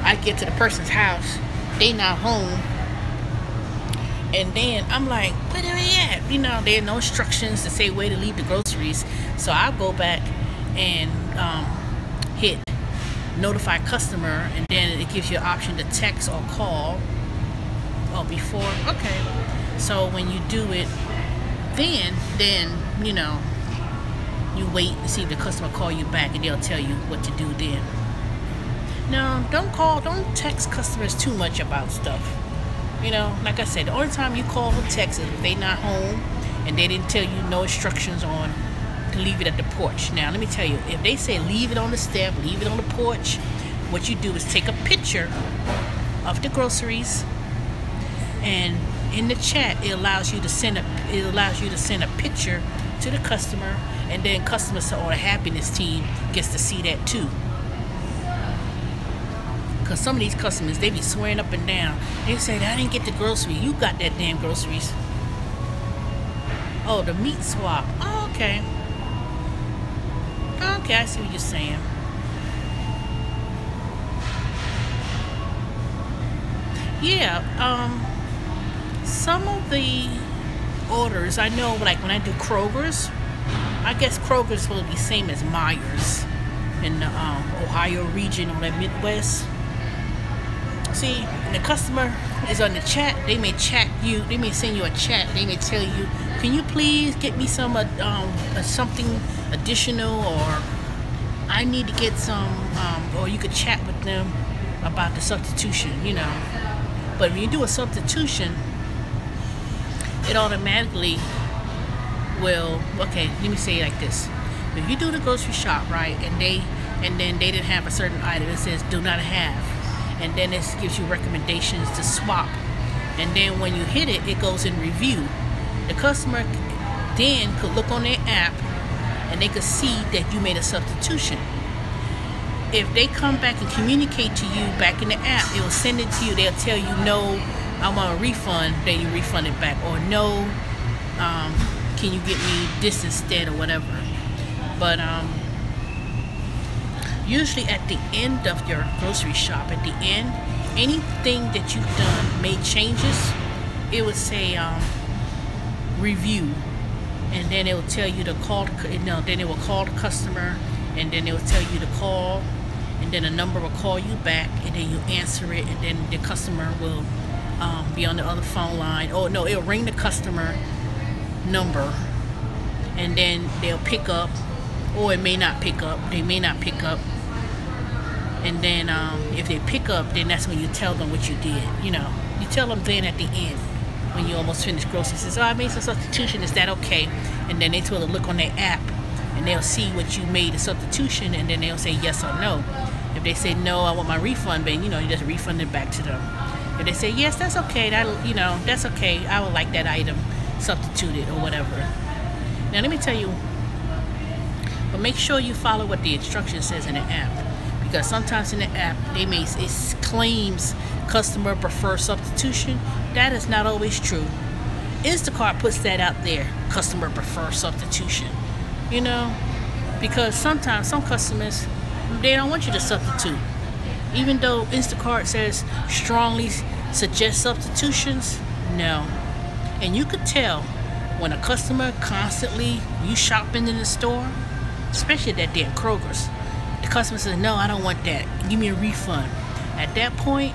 I get to the person's house, they not home, and then I'm like, where are they at? You know, there are no instructions to say where to leave the groceries. So I'll go back and hit notify customer, and then it gives you an option to text or call. Oh, before, okay. So when you do it, then you know, you wait and see if the customer call you back, and they'll tell you what to do then. No, don't text customers too much about stuff. You know, like I said, the only time you call or text is if they not home and they didn't tell you no instructions on to leave it at the porch. Now, let me tell you, if they say leave it on the step, leave it on the porch, what you do is take a picture of the groceries, and in the chat it allows you to send a picture to the customer, and then customers or the happiness team gets to see that too. Because some of these customers, they be swearing up and down. They say, I didn't get the grocery. You got that damn groceries. Oh, the meat swap. Oh, okay. Okay, I see what you're saying. Yeah, some of the orders, I know, like when I do Kroger's, I guess Kroger's will be same as Myers in the Ohio region or the Midwest. See, when the customer is on the chat, they may chat you, they may send you a chat, they may tell you, can you please get me some something additional, or I need to get some, or you could chat with them about the substitution, you know. But when you do a substitution, it automatically will, okay, let me say it like this. If you do the grocery shop, right, and then they didn't have a certain item, it says do not have. And then it gives you recommendations to swap. And then when you hit it, it goes in review. The customer then could look on their app and they could see that you made a substitution. If they come back and communicate to you back in the app, it will send it to you. They'll tell you, no, I want a refund. Then you refund it back. Or no, can you get me this instead, or whatever. But usually at the end of your grocery shop, at the end, anything that you've done, made changes, it would say review, and then it will tell you to call. Then it will call the customer, and then it will tell you to call, and then a number will call you back, and then you answer it, and then the customer will be on the other phone line. Oh no, it'll ring the customer number, and then they'll pick up, or it may not pick up. They may not pick up. And then if they pick up, then that's when you tell them what you did. You know, you tell them then at the end when you almost finished groceries. Says, oh, I made some substitution. Is that okay? And then they tell them to look on their app, and they'll see what you made a substitution, and then they'll say yes or no. If they say no, I want my refund, then you know you just refund it back to them. If they say yes, that's okay. That's okay. I would like that item substituted or whatever. Now let me tell you. But make sure you follow what the instruction says in the app. Because sometimes in the app, it claims customer prefer substitution. That is not always true. Instacart puts that out there, customer prefer substitution. You know, because sometimes some customers, they don't want you to substitute. Even though Instacart says strongly suggest substitutions, no. And you could tell when a customer constantly, you shopping in the store, especially that day at Kroger's, the customer says, no, I don't want that. Give me a refund. At that point,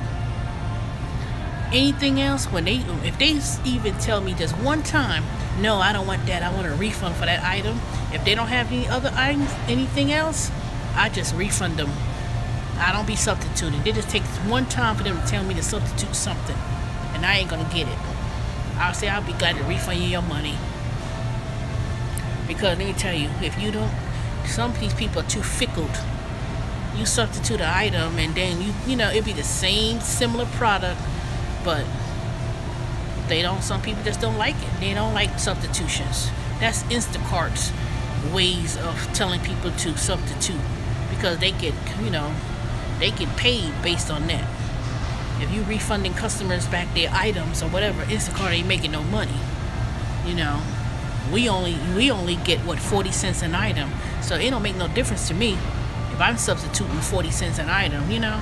anything else, if they even tell me just one time, no, I don't want that, I want a refund for that item. If they don't have any other items, anything else, I just refund them I don't be substituting. It just takes one time for them to tell me to substitute something, and I ain't gonna get it. I'll say I'll be glad to refund you your money. Because let me tell you, if you don't, some of these people are too fickle. You substitute an item and then you know, it'd be the same similar product, but they don't, some people just don't like it. They don't like substitutions. That's Instacart's ways of telling people to substitute, because they get, you know, they get paid based on that. If you refunding customers back their items or whatever, Instacart ain't making no money. You know, we only get what, 40 cents an item, so it don't make no difference to me if I'm substituting 40 cents an item. You know,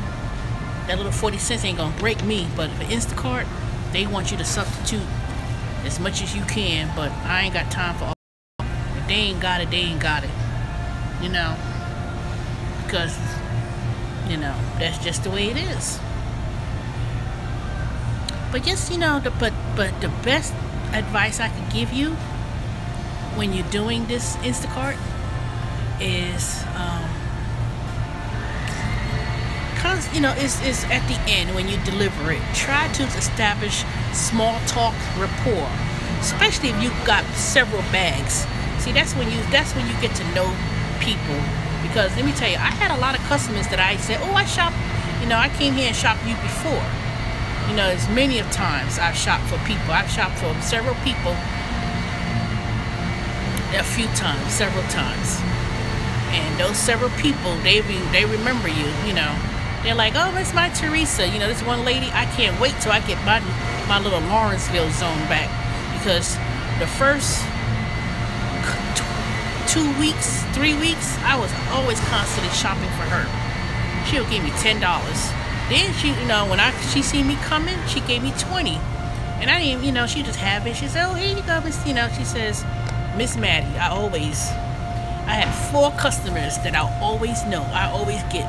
that little 40 cents ain't gonna break me. But for Instacart, they want you to substitute as much as you can, but I ain't got time for all. If they ain't got it, they ain't got it. You know, because, you know, that's just the way it is. But just, you know, but the best advice I could give you when you're doing this Instacart is, cause, you know, it's at the end when you deliver it. Try to establish small talk rapport, especially if you've got several bags. See, that's when you get to know people. Because let me tell you, I had a lot of customers that I said, oh, I shop, you know, I came here and shopped you before. You know, as many of times I've shopped for people. I've shopped for several people a few times, several times. And those several people, they remember you, you know. They're like, oh, that's my Teresa. You know, this one lady, I can't wait till I get my little Lawrenceville zone back. Because the first 2 weeks, 3 weeks, I was always constantly shopping for her. She'll give me $10. Then she, you know, when she see me coming, she gave me 20. And I didn't, you know, she just have it. She said, oh, here you go, Miss, you know, she says, Miss Maddie, I had 4 customers that I always know, I always get.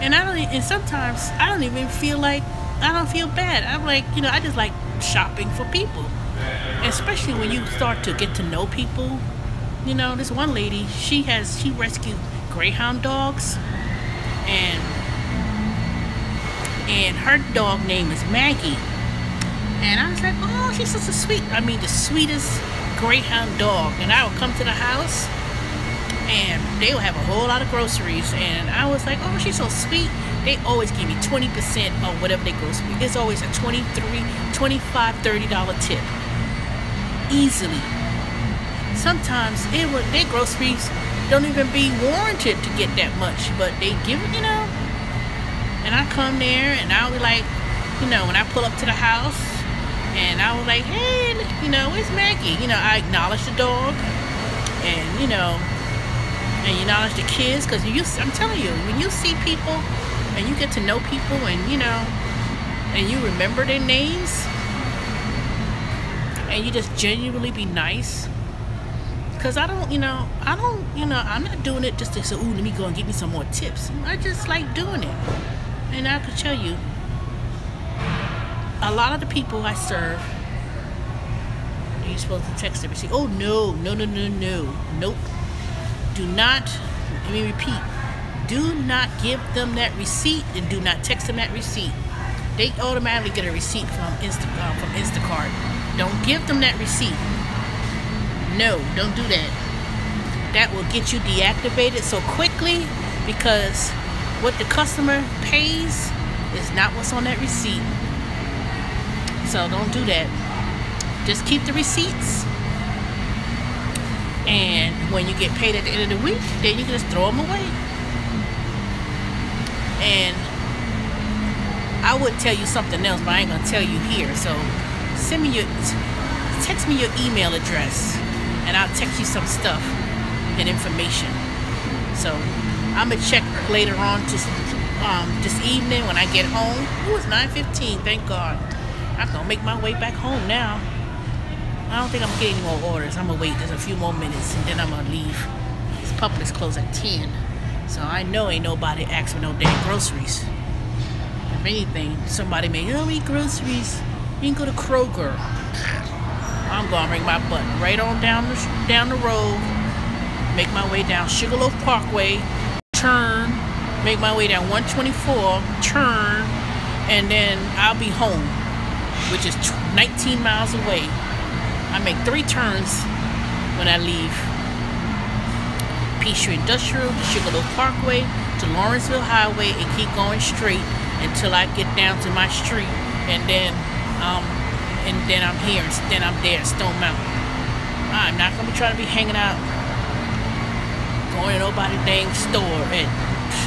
And sometimes I don't even feel like, I don't feel bad. I'm like, you know, I just like shopping for people. And especially when you start to get to know people. You know, this one lady, she rescued greyhound dogs, and her dog name is Maggie. And I was like, oh, she's such a sweet, I mean, the sweetest greyhound dog. And I would come to the house, and they would have a whole lot of groceries, and I was like, oh, she's so sweet. They always give me 20% of whatever they grocery. It's always a $23, $25, $30 tip. Easily. Sometimes their groceries don't even be warranted to get that much, but they give it, you know. And I come there, and I'll be like, you know, when I pull up to the house, and I was like, hey, you know, where's Maggie? You know, I acknowledge the dog, and, you know, and you acknowledge the kids, because I'm telling you, when you see people, and you get to know people, and, you know, and you remember their names, and you just genuinely be nice. Because I'm not doing it just to say, ooh, let me go and get me some more tips. I just like doing it. And I could tell you, a lot of the people I serve, you're supposed to text them and say, oh, no. Nope. Do not, let me repeat, do not give them that receipt, and do not text them that receipt. They automatically get a receipt from Instacart. Don't give them that receipt. No, don't do that. That will get you deactivated so quickly, because what the customer pays is not what's on that receipt. So don't do that. Just keep the receipts, and when you get paid at the end of the week, then you can just throw them away. And I would tell you something else, but I ain't gonna tell you here. So text me your email address, and I'll text you some stuff and information. So I'm gonna check later on this evening when I get home. Ooh, it's 9:15, thank God. I'm gonna make my way back home now. I don't think I'm getting any more orders. I'm gonna wait just a few more minutes, and then I'm gonna leave. This Publix closed at 10, so I know ain't nobody asked for no damn groceries. If anything, somebody may, oh, eat groceries. You can go to Kroger. I'm gonna bring my butt right on down the road, make my way down Sugarloaf Parkway, turn, make my way down 124, turn, and then I'll be home, which is 19 miles away. I make 3 turns when I leave Peachtree Industrial to Sugarloaf Parkway to Lawrenceville Highway and keep going straight until I get down to my street, and then I'm here, then I'm there at Stone Mountain. I'm not gonna be trying to be hanging out, going to nobody's dang store at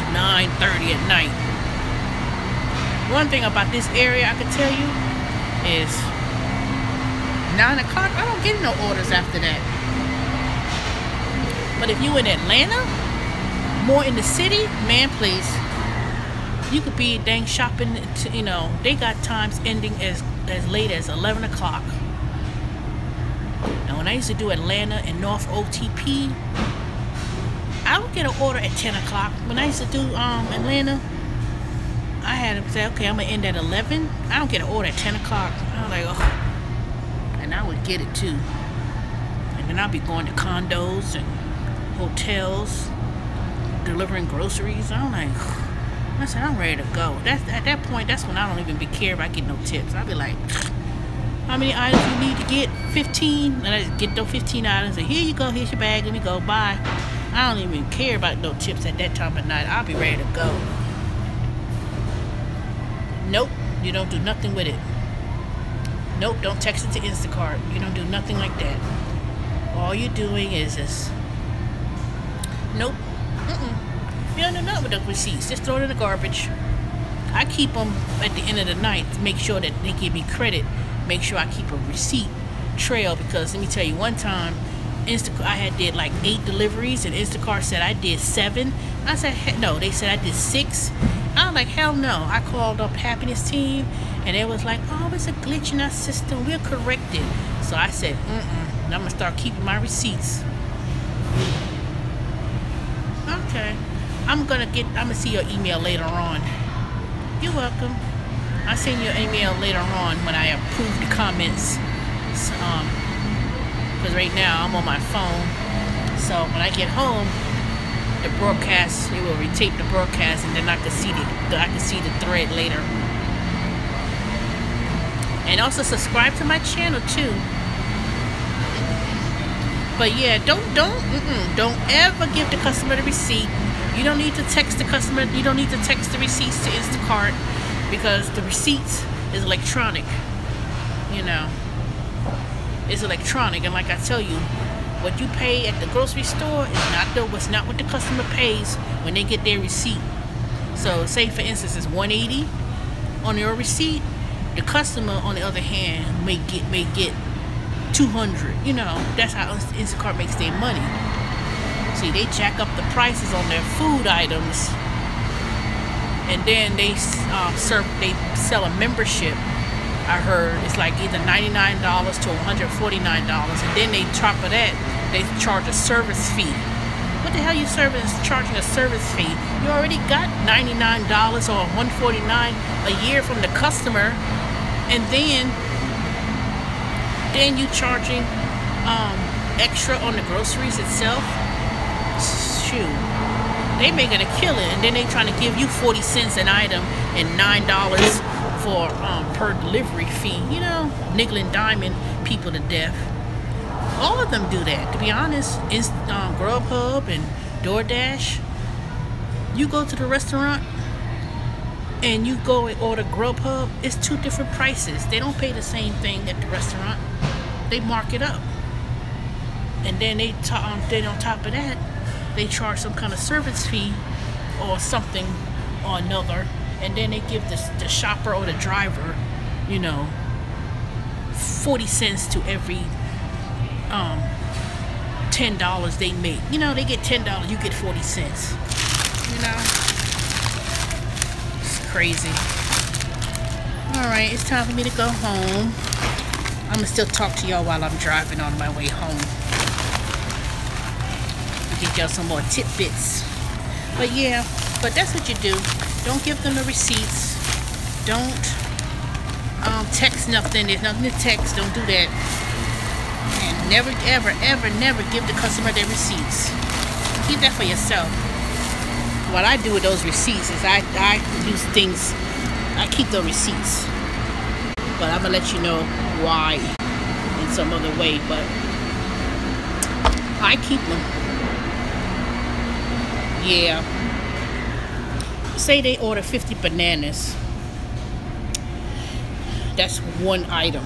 9:30 at night. One thing about this area I can tell you is 9 o'clock, I don't get no orders after that. But if you in Atlanta, more in the city, man, please, you could be dang shopping to, you know, they got times ending as late as 11 o'clock. Now, when I used to do Atlanta and North OTP, I would get an order at 10 o'clock. When I used to do Atlanta, I had to say, okay, I'm going to end at 11. I don't get an order at 10 o'clock. I was like, oh. And I would get it too. And then I'll be going to condos and hotels, delivering groceries. I'm like, I said, I'm ready to go. At that point, that's when I don't even be care if I get no tips. I'll be like, how many items you need to get? 15. And I just get those 15 items. And here you go. Here's your bag. Let me go. Bye. I don't even care about no tips at that time of night. I'll be ready to go. Nope. You don't do nothing with it. Nope. Don't text it to Instacart. You don't do nothing like that. All you're doing is just, nope. You don't do nothing with those receipts. Just throw it in the garbage. I keep them at the end of the night to make sure that they give me credit. Make sure I keep a receipt trail, because let me tell you, one time I had did like 8 deliveries and Instacart said I did 7. I said, no, they said I did 6. I was like, hell no. I called up Happiness Team and it was like, oh, it's a glitch in our system. We'll correct it. So I said, and I'm gonna start keeping my receipts. Okay. I'm gonna see your email later on. You're welcome. I'll send you an email later on when I approve the comments. Because right now I'm on my phone. So when I get home, the broadcast, it will retape the broadcast, and then I can see the thread later. And also subscribe to my channel too. But yeah, don't ever give the customer the receipt. You don't need to text the customer. You don't need to text the receipts to Instacart, because the receipts is electronic. You know, it's electronic, and like I tell you, what you pay at the grocery store is not what the customer pays when they get their receipt. So, say for instance, it's $180 on your receipt. The customer, on the other hand, may get $200. You know, that's how Instacart makes their money. See, they jack up the prices on their food items, and then they sell a membership. I heard it's like either $99 to $149, and then they top of that, they charge a service fee. What the hell you charging a service fee? You already got $99 or $149 a year from the customer, and then you charging extra on the groceries itself. Shoot, they making a killing, and then they trying to give you 40 cents an item and $9 for per delivery fee. You know, nickel and diming people to death. All of them do that, to be honest. Grubhub and DoorDash. You go to the restaurant and you go and order Grubhub, it's 2 different prices. They don't pay the same thing at the restaurant. They mark it up, and then then on top of that, they charge some kind of service fee or something or another, and then they give the shopper or the driver, you know, 40 cents to every $10 they make. You know, they get $10, you get 40 cents. You know, it's crazy. Alright, it's time for me to go home. I'm gonna still talk to y'all while I'm driving on my way home. Get y'all some more tidbits. But yeah, but that's what you do. Don't give them the receipts. Don't text nothing. There's nothing to text. Don't do that. And never, ever, ever, never give the customer their receipts. Keep that for yourself. what I do with those receipts is I use things, I keep the receipts, but I'm gonna let you know why in some other way, but I keep them. Yeah. Say they order 50 bananas. That's one item.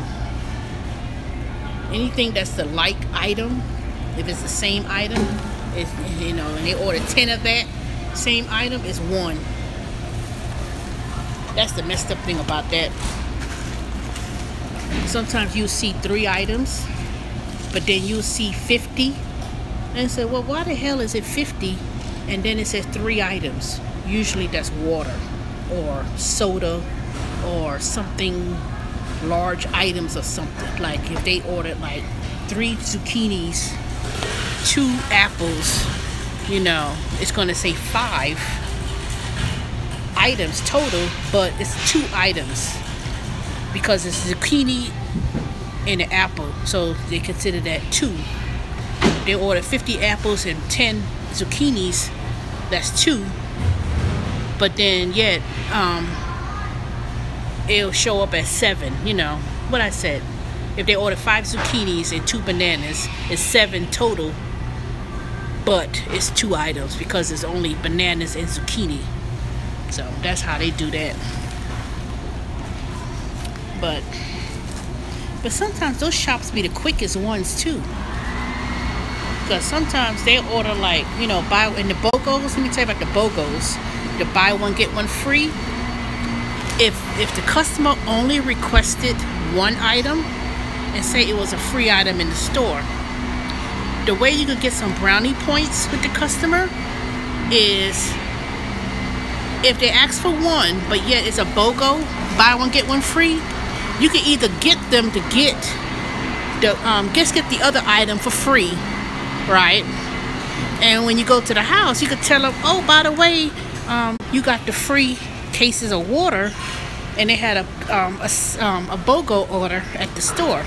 Anything that's the like item, if it's the same item, it's, you know, and they order 10 of that same item, is one. That's the messed up thing about that. Sometimes you see 3 items, but then you see 50 and say, well, why the hell is it 50 and then it says 3 items? Usually that's water or soda or something, large items or something. Like if they ordered like 3 zucchinis, 2 apples, you know, it's gonna say 5 items total, but it's 2 items because it's zucchini and an apple, so they consider that 2. They order 50 apples and 10 zucchinis, that's 2. But then yet it'll show up as 7. You know what I said, if they order 5 zucchinis and 2 bananas, it's 7 total, but it's 2 items because it's only bananas and zucchini. So that's how they do that. But sometimes those shops be the quickest ones too, because sometimes they order, like, you know, buy in the BOGOs. Let me tell you about the BOGOs, the buy one get one free. If the customer only requested one item and say it was a free item in the store, the way you could get some brownie points with the customer is if they ask for one, but yet it's a BOGO, buy one get one free, you can either get them to get the get the other item for free, right? And when you go to the house, you could tell them, oh, by the way, you got the free cases of water, and they had a BOGO order at the store.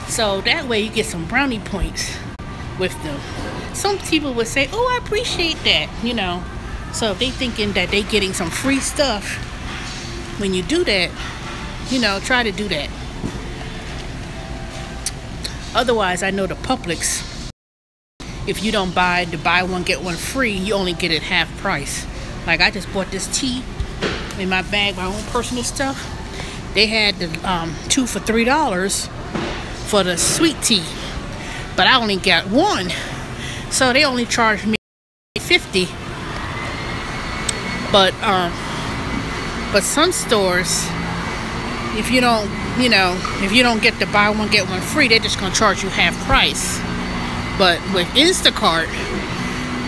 So that way you get some brownie points with them. Some people would say, oh, I appreciate that, you know. So if they thinking that they getting some free stuff, when you do that, you know, try to do that. Otherwise, I know the Publix, if you don't buy the buy one get one free, you only get it half price. Like I just bought this tea in my bag, my own personal stuff. They had the 2 for $3 for the sweet tea, but I only got 1, so they only charged me $50. But some stores, if you don't, you know, if you don't get the buy one get one free, they're just gonna charge you half price. But with Instacart,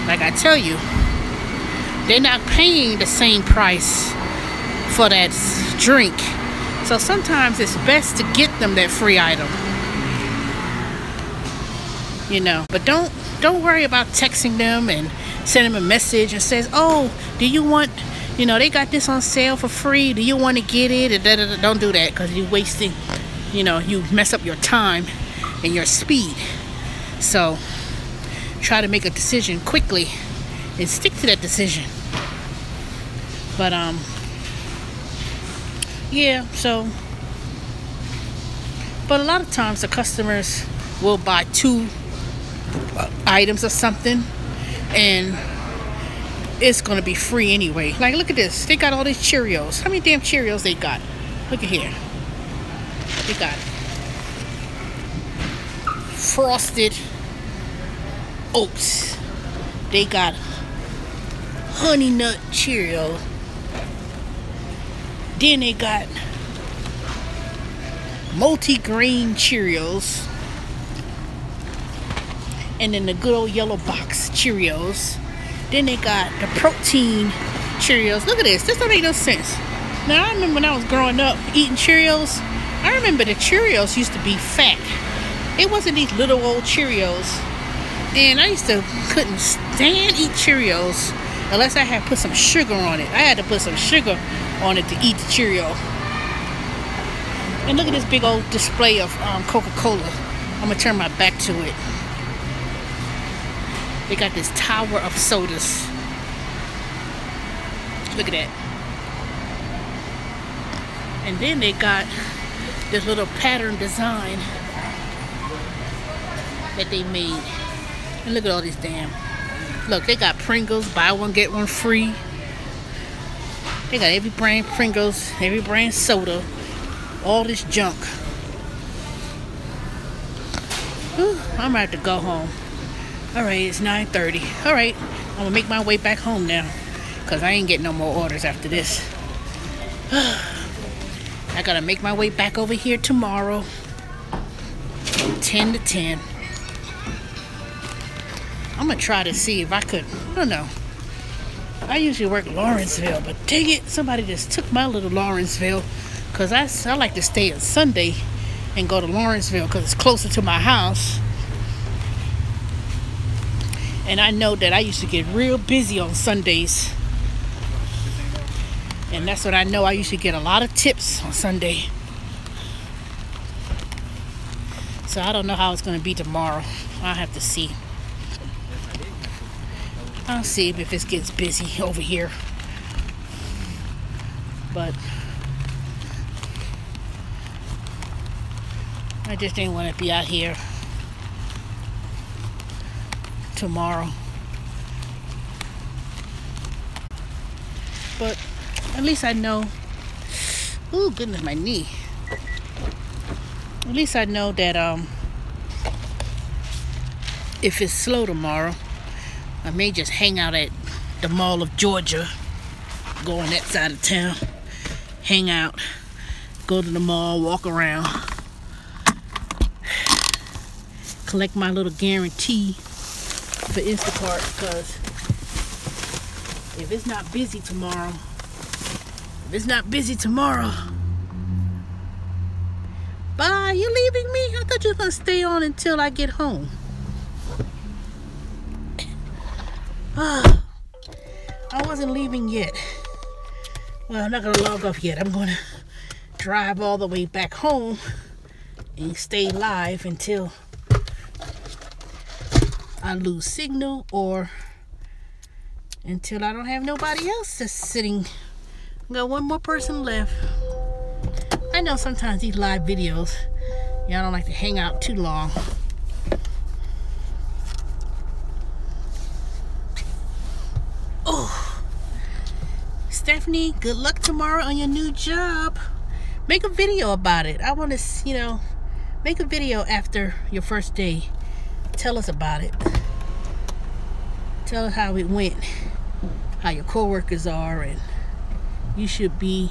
like I tell you, they're not paying the same price for that drink. So sometimes it's best to get them that free item. You know, but don't worry about texting them and send them a message and says, oh, do you want, you know, they got this on sale for free, do you want to get it? Don't do that, because you're wasting, you know, you mess up your time and your speed. So try to make a decision quickly and stick to that decision. But yeah, so, but a lot of times the customers will buy 2 items or something, and it's gonna be free anyway. Like, look at this, they got all these Cheerios. How many damn Cheerios they got? Look at here, they got Frosted Oats, they got Honey Nut Cheerio, then they got multi-grain Cheerios, and then the good old yellow box Cheerios. Then they got the protein Cheerios. Look at this. This don't make no sense. Now, I remember when I was growing up eating Cheerios, I remember the Cheerios used to be fat. It wasn't these little old Cheerios. And I used to couldn't stand eat Cheerios unless I had put some sugar on it. I had to put some sugar on it to eat the Cheerio. And look at this big old display of Coca-Cola. I'm going to turn my back to it. They got this tower of sodas. Look at that. And then they got this little pattern design that they made. And look at all these damn. Look, they got Pringles, buy one get one free. They got every brand Pringles, every brand soda, all this junk. Whew, I'm about to go home. Alright, it's 9:30. Alright, I'm gonna make my way back home now, because I ain't getting no more orders after this. I gotta make my way back over here tomorrow from 10 to 10. I'm gonna try to see if I could, I don't know. I usually work Lawrenceville, but dang it, somebody just took my little Lawrenceville, because I like to stay on Sunday and go to Lawrenceville because it's closer to my house. And I know that I used to get real busy on Sundays. And that's what I know. I used to get a lot of tips on Sunday. So I don't know how it's going to be tomorrow. I'll have to see. I'll see if it gets busy over here. But I just didn't want to be out here tomorrow. But at least I know. Oh goodness, my knee. At least I know that if it's slow tomorrow, I may just hang out at the Mall of Georgia, go on that side of town, hang out, go to the mall, walk around, collect my little guarantee for Instacart, because if it's not busy tomorrow, bye, you leaving me? I thought you were gonna stay on until I get home. I wasn't leaving yet. Well, I'm not gonna log off yet. I'm gonna drive all the way back home and stay live until I lose signal or until I don't have nobody else that's sitting. Got one more person left. I know sometimes these live videos, y'all don't like to hang out too long. Oh, Stephanie, good luck tomorrow on your new job. Make a video about it. I want to, make a video after your first day. Tell us about it. Tell us how it went, how your coworkers are, and you should be,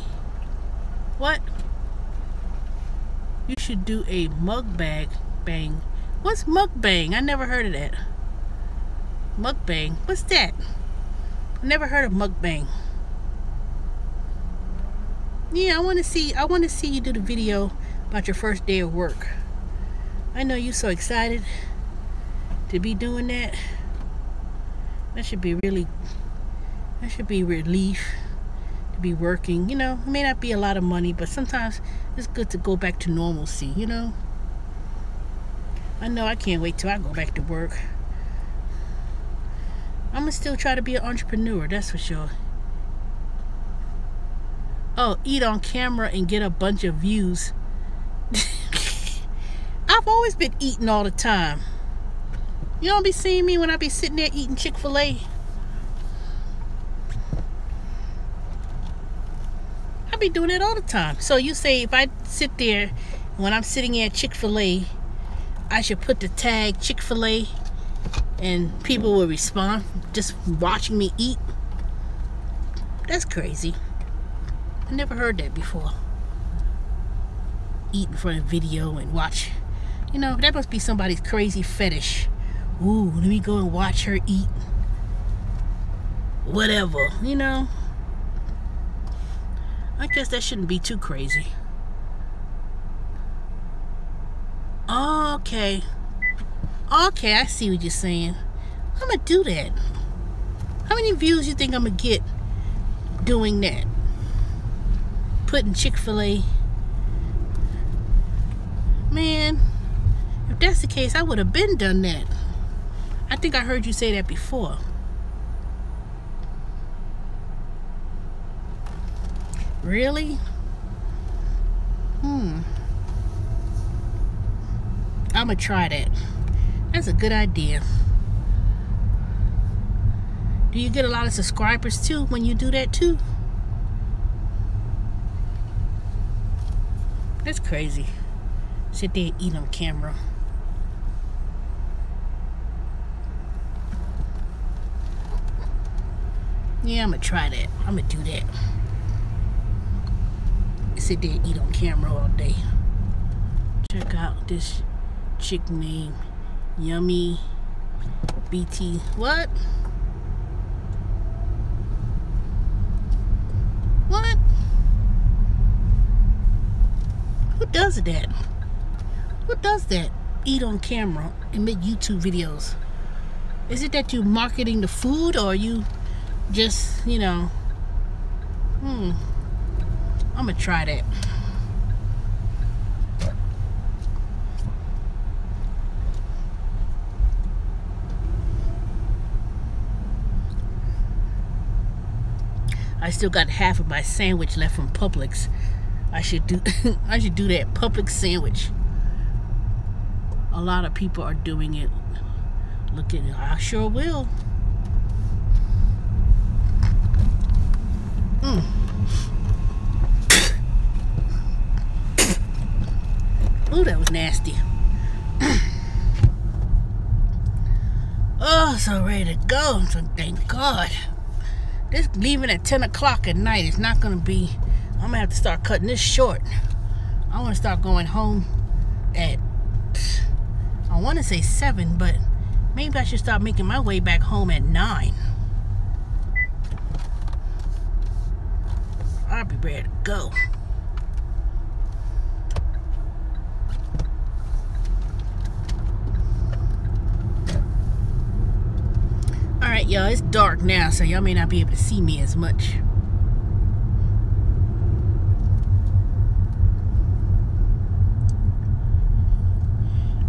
what? You should do a mukbang. What's mukbang? I never heard of that. Mukbang. What's that? I never heard of mukbang. Yeah, I want to see you do the video about your first day of work. I know you're so excited to be doing that. That should be relief to be working. It may not be a lot of money, but sometimes it's good to go back to normalcy, I know I can't wait till I go back to work. I'm gonna still try to be an entrepreneur, that's for sure. Oh, eat on camera and get a bunch of views. I've always been eating all the time. You don't be seeing me when I be sitting there eating Chick-fil-A. I be doing it all the time. So you say if I sit there, when I'm sitting at Chick-fil-A, I should put the tag Chick-fil-A and people will respond just watching me eat? That's crazy. I never heard that before. Eat in front of video and watch. That must be somebody's crazy fetish. Ooh, let me go and watch her eat. Whatever, I guess that shouldn't be too crazy. Okay, I see what you're saying. I'm gonna do that. How many views you think I'm gonna get doing that? Putting Chick-fil-A. Man, if that's the case, I would have been done that. I think I heard you say that before. Really? I'ma try that. That's a good idea. Do you get a lot of subscribers too when you do that too? That's crazy. Sit there and eat on camera. Yeah, I'm gonna try that. I'm gonna do that. Sit there and eat on camera all day. Check out this chick named Yummy BT. What? What? Who does that? Who does that? Eat on camera and make YouTube videos. Is it that you marketing the food, or are you just, you know? I'm gonna try that. I still got half of my sandwich left from Publix. I should do I should do that Publix sandwich. A lot of people are doing it. Look at it. I sure will. Ooh, that was nasty. Oh, so ready to go. So thank God. This leaving at 10 o'clock at night is not going to be... I'm going to have to start cutting this short. I want to start going home at... I want to say 7, but maybe I should start making my way back home at 9. I'll be ready to go. Alright, y'all, it's dark now, so y'all may not be able to see me as much.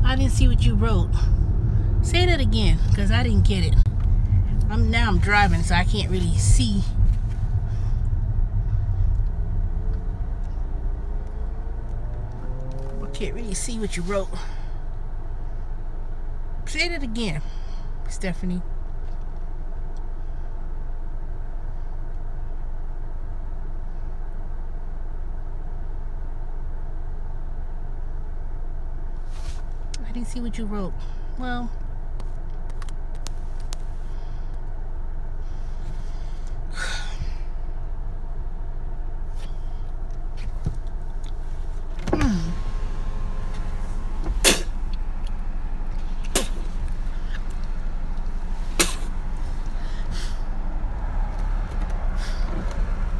I didn't see what you wrote. Say that again, because I didn't get it. Now I'm driving, so I can't really see. I can't really see what you wrote. Say that again, Stephanie. I didn't see what you wrote. Well,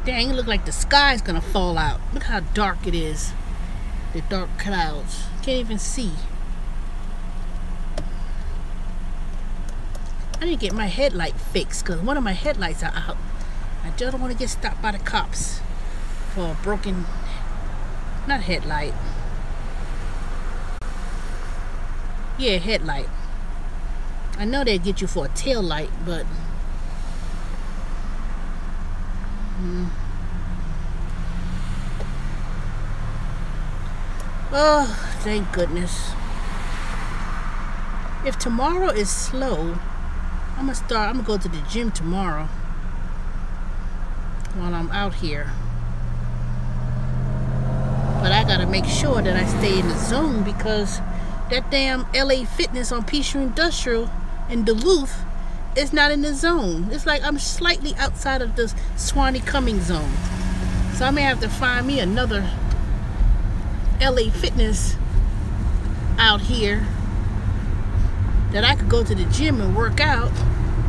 dang, it look like the sky's gonna fall out. Look how dark it is. The dark clouds. Can't even see. I need to get my headlight fixed because one of my headlights are out. I just don't want to get stopped by the cops for a broken, not headlight. Yeah, headlight. I know they'll get you for a tail light, but oh, thank goodness. If tomorrow is slow, I'm gonna go to the gym tomorrow while I'm out here. But I gotta make sure that I stay in the zone because that damn LA Fitness on Peachtree Industrial in Duluth is not in the zone. It's like I'm slightly outside of the Swanee Cummings zone. So I may have to find me another LA Fitness out here that I could go to the gym and work out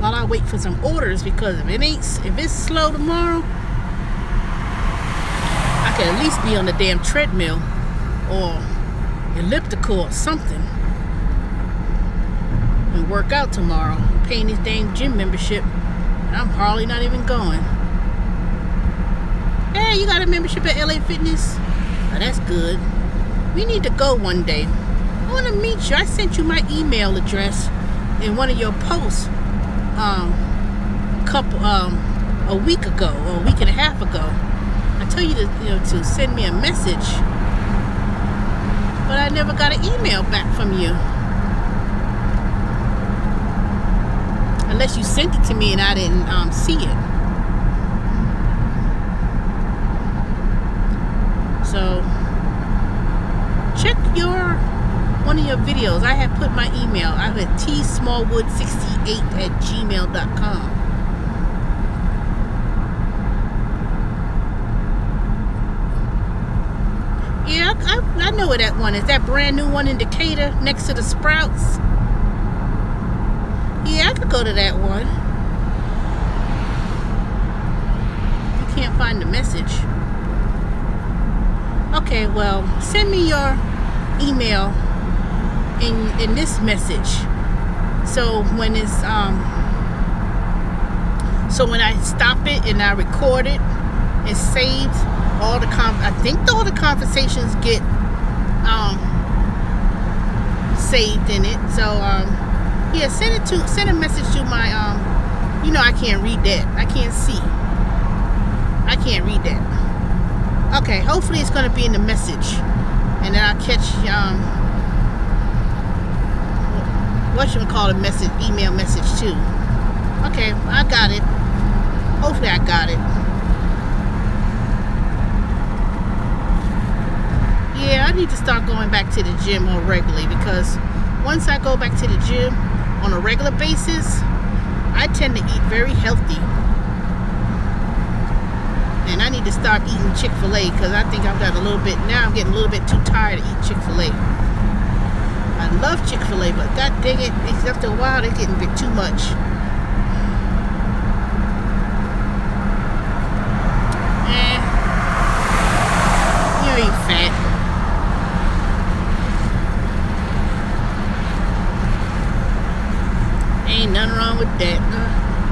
while I wait for some orders, because if it's slow tomorrow, I can at least be on the damn treadmill or elliptical or something and work out tomorrow. I'm paying this damn gym membership and I'm hardly not even going. Hey, you got a membership at LA Fitness? Oh, that's good. We need to go one day. I want to meet you. I sent you my email address in one of your posts a week ago or a week and a half ago. I told you to, to send me a message, but I never got an email back from you. Unless you sent it to me and I didn't see it. So check one of your videos. I have put my email. I have tsmallwood68@gmail.com. Yeah, I know where that one is. That brand new one in Decatur next to the Sprouts. Yeah, I could go to that one. You can't find the message. Okay, well, send me your email in this message. So when it's so when I stop it and I record it, it's saved. I think all the conversations get saved in it. So yeah, send a message to my I can't read that. I can't see. I can't read that. Okay, hopefully it's gonna be in the message, and then I'll catch email message too. Okay, I got it. Hopefully I got it. Yeah, I need to start going back to the gym more regularly, because once I go back to the gym on a regular basis, I tend to eat very healthy. And I need to start eating Chick-fil-A, because I think I'm getting a little bit too tired to eat Chick-fil-A. I love Chick-fil-A, but god dang it, after a while it's getting a bit too much. You ain't fat. Ain't nothing wrong with that.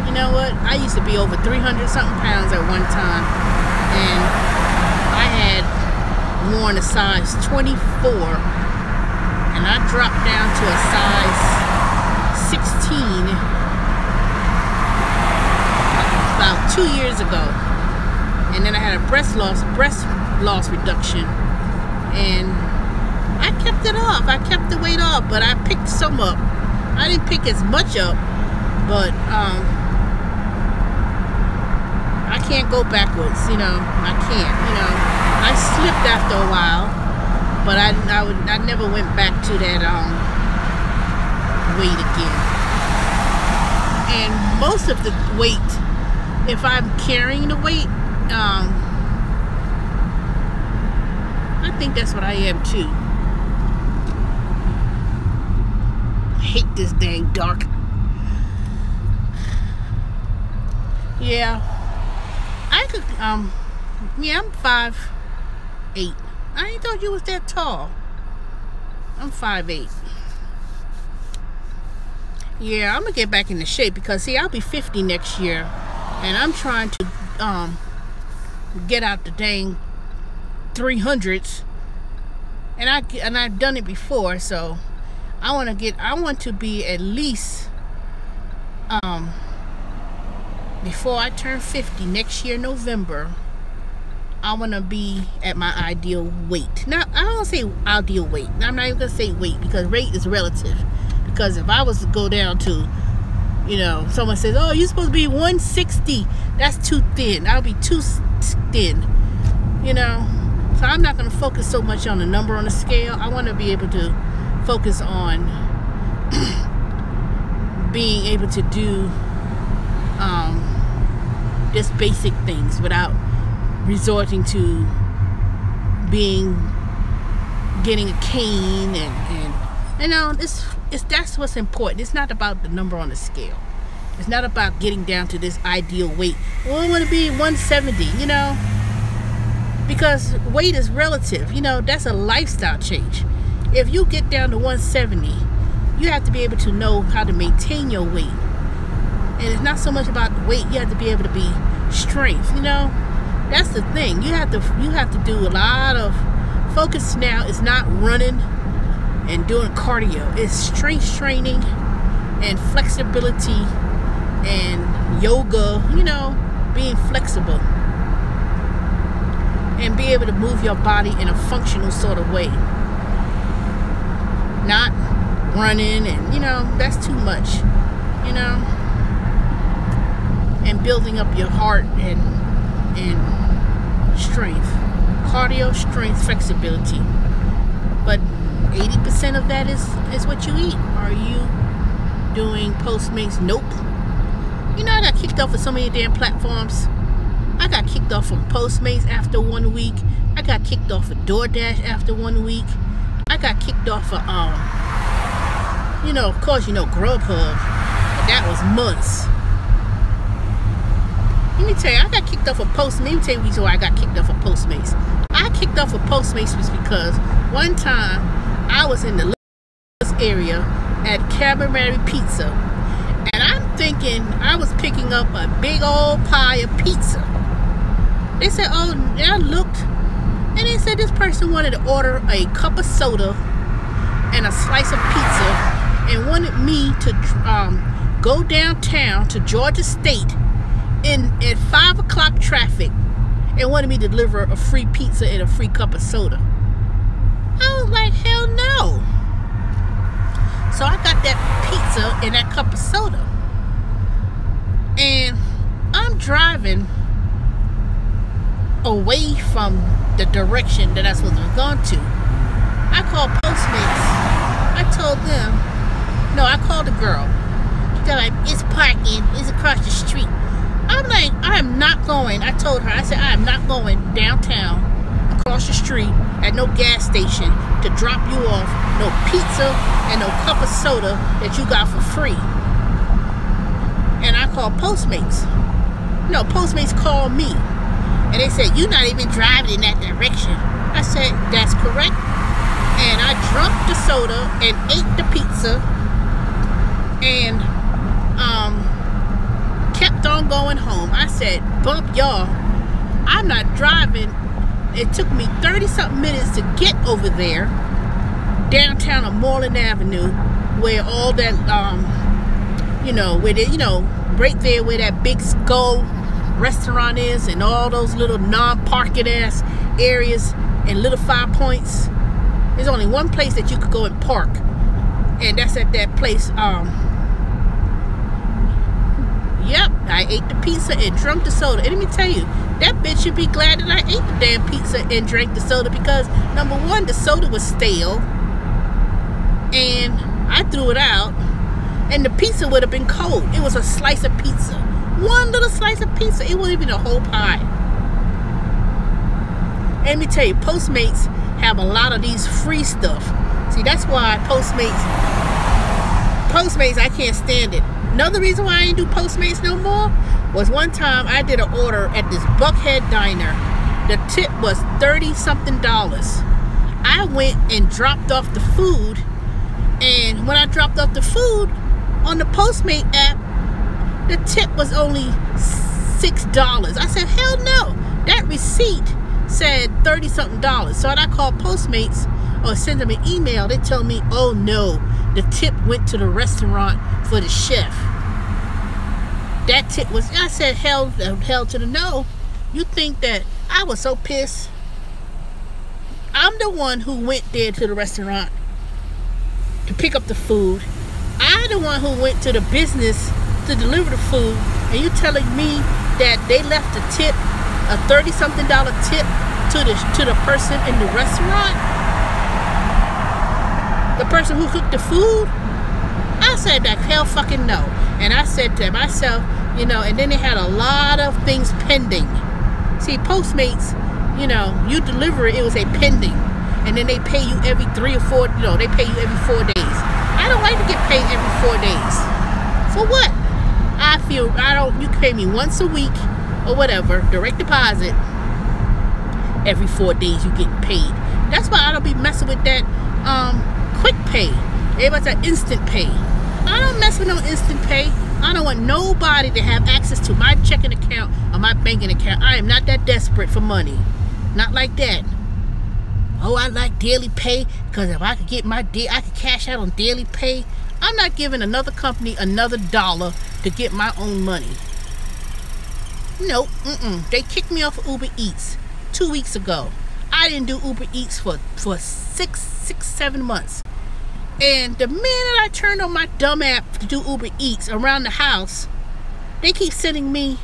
You know what? I used to be over 300 something pounds at one time, and I had worn a size 24, and I dropped down to a size 16 about 2 years ago. And then I had a breast loss reduction, and I kept it off. I kept the weight off, but I picked some up. I didn't pick as much up, but I can't go backwards, I can't, I slipped after a while, but I never went back to that weight again. And most of the weight, if I'm carrying the weight, I think that's what I am too. I hate this dang dark. Yeah, I could, yeah, I'm 5'8". I ain't thought you was that tall. I'm 5'8". Yeah, I'm gonna get back into shape, because see, I'll be 50 next year, and I'm trying to get out the dang 300s, and I've done it before, so I want to be at least before I turn 50 next year, November, I want to be at my ideal weight. Now, I don't say ideal weight. I'm not even going to say weight, because weight is relative. Because if I was to go down to, someone says, oh, you're supposed to be 160. That's too thin. I'll be too thin. So I'm not going to focus so much on the number on the scale. I want to be able to focus on being able to do just basic things without resorting to getting a cane and that's what's important. It's not about the number on the scale. It's not about getting down to this ideal weight. Well, I want to be 170, because weight is relative. That's a lifestyle change. If you get down to 170, you have to be able to know how to maintain your weight. And it's not so much about the weight. You have to be able to be strength. That's the thing. You have to do a lot of focus now. It's not running and doing cardio. It's strength training and flexibility and yoga, you know, being flexible and be able to move your body in a functional sort of way, not running, and you know, that's too much, you know, and building up your heart and strength, cardio, strength, flexibility. But 80% of that is what you eat. Are you doing Postmates? Nope. You know, I got kicked off of so many damn platforms. I got kicked off from Postmates after 1 week. I got kicked off of DoorDash after 1 week. I got kicked off of you know, of course, you know, Grubhub, but that was months. Let me tell you, I got kicked off of Postmates. Let me tell you the reason why I got kicked off of Postmates. I kicked off of Postmates was because one time I was in the area at Cabaret Pizza, and I'm thinking I was picking up a big old pie of pizza. They said, oh, and I looked, and they said this person wanted to order a cup of soda and a slice of pizza, and wanted me to go downtown to Georgia State at 5 o'clock traffic, and wanted me to deliver a free pizza and a free cup of soda. I was like, hell no. So I got that pizza and that cup of soda, and I'm driving away from the direction that I was supposed to have gone to. I called Postmates. I told them, no, I called the girl. They're like, it's parking, it's across the street. I'm like, I'm not going. I told her, I said, I am not going downtown across the street at no gas station to drop you off no pizza and no cup of soda that you got for free. And I called Postmates. No, Postmates called me, and they said, you're not even driving in that direction. I said, that's correct. And I drank the soda and ate the pizza and kept on going home. I said, bump y'all, I'm not driving. It took me 30-something minutes to get over there, downtown on Moreland Avenue, where all that, you know, where they, you know, right there where that Big Skull restaurant is, and all those little non-parking ass areas and little 5 Points. There's only one place that you could go and park, and that's at that place. Yep, I ate the pizza and drank the soda. And let me tell you, that bitch should be glad that I ate the damn pizza and drank the soda, because number one, the soda was stale and I threw it out, and the pizza would have been cold. It was a slice of pizza, one little slice of pizza. It wasn't even a whole pie. And let me tell you, Postmates have a lot of these free stuff. See, that's why Postmates, I can't stand it. Another reason why I ain't do Postmates no more was one time I did an order at this Buckhead Diner. The tip was $30-something. I went and dropped off the food, and when I dropped off the food on the Postmate app, the tip was only $6. I said, hell no. That receipt said $30-something. So when I called Postmates or sent them an email, they tell me, oh no, the tip went to the restaurant for the chef. That tip was, I said, hell to the no. You think that I was so pissed? I'm the one who went there to the restaurant to pick up the food. I'm the one who went to the business to deliver the food, and you telling me that they left a tip, a $30-something tip to the person in the restaurant, the person who cooked the food? I said that hell fucking no. And I said to myself, you know, and then they had a lot of things pending. See, Postmates, you know, you deliver it, it was a pending, and then they pay you every 3 or 4, you know, they pay you every 4 days. I don't like to get paid every 4 days. For what? You can pay me once a week or whatever, direct deposit. Every 4 days you get paid. That's why I don't be messing with that quick pay. Everybody's at instant pay. I don't mess with no instant pay. I don't want nobody to have access to my checking account or my banking account. I am not that desperate for money. Not like that. Oh, I like daily pay, because if I could get I could cash out on daily pay. I'm not giving another company another dollar to get my own money. Nope. They kicked me off of Uber Eats 2 weeks ago. I didn't do Uber Eats for 7 months. And the minute I turned on my dumb app to do Uber Eats around the house, they keep sending me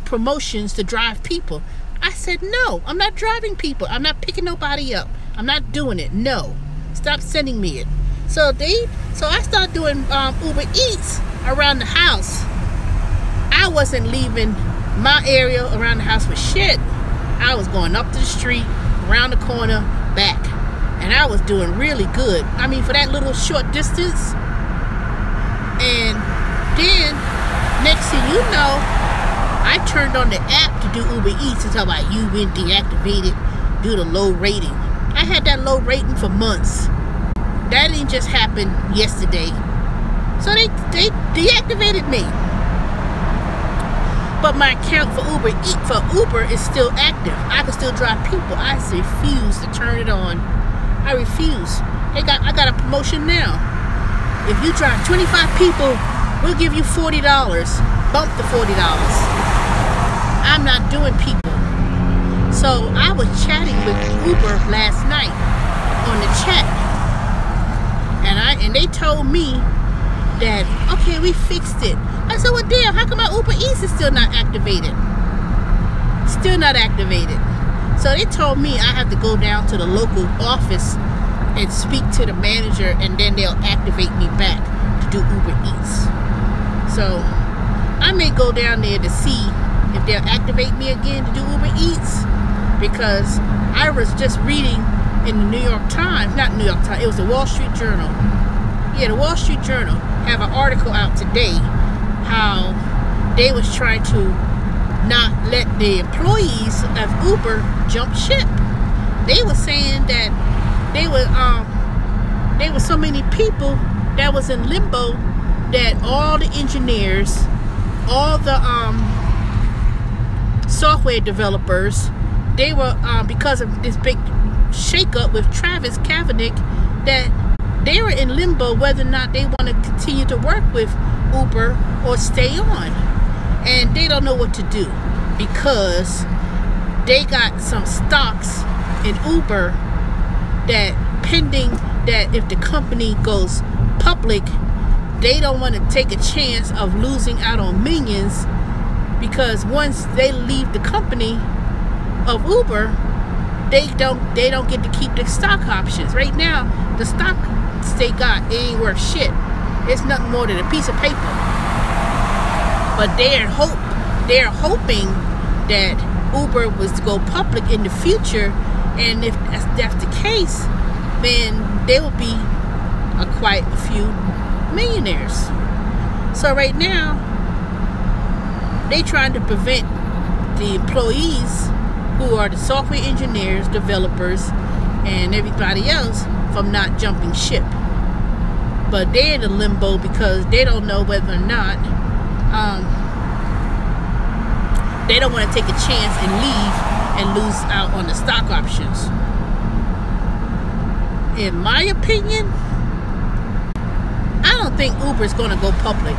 promotions to drive people. I said, no, I'm not driving people. I'm not picking nobody up. I'm not doing it. No. Stop sending me it. So I started doing Uber Eats around the house. I wasn't leaving my area around the house for shit. I was going up to the street, around the corner, back. And I was doing really good. I mean, for that little short distance. And then, next thing you know, I turned on the app to do Uber Eats and talk about you been deactivated due to low rating. I had that low rating for months. That didn't just happen yesterday. So they deactivated me. But my account for Uber is still active. I can still drive people. I refuse to turn it on. I refuse. I got a promotion now. If you drive 25 people, we'll give you $40. Bump the $40. I'm not doing people. So I was chatting with Uber last night on the chat. And they told me that, okay, we fixed it. I said, well, damn, how come my Uber Eats is still not activated? Still not activated. So they told me I have to go down to the local office and speak to the manager, and then they'll activate me back to do Uber Eats. So I may go down there to see if they'll activate me again to do Uber Eats, because I was just reading in the New York Times, not New York Times, it was the Wall Street Journal. Yeah, the Wall Street Journal have an article out today how they was trying to not let the employees of Uber jump ship. They were saying that there were so many people that was in limbo that all the engineers, all the software developers, they were because of this big shakeup with Travis Kalanick, that they were in limbo whether or not they want to continue to work with Uber or stay on. And they don't know what to do because they got some stocks in Uber that pending that if the company goes public, they don't want to take a chance of losing out on millions, because once they leave the company of Uber, they don't get to keep the stock options. Right now, the stock they got, it ain't worth shit. It's nothing more than a piece of paper. But they're hoping that Uber was to go public in the future, and if that's the case, then there will be quite a few millionaires. So right now, they trying to prevent the employees who are the software engineers, developers, and everybody else from not jumping ship. But they're in a limbo because they don't know whether or not they don't want to take a chance and leave and lose out on the stock options. In my opinion, I don't think Uber is going to go public.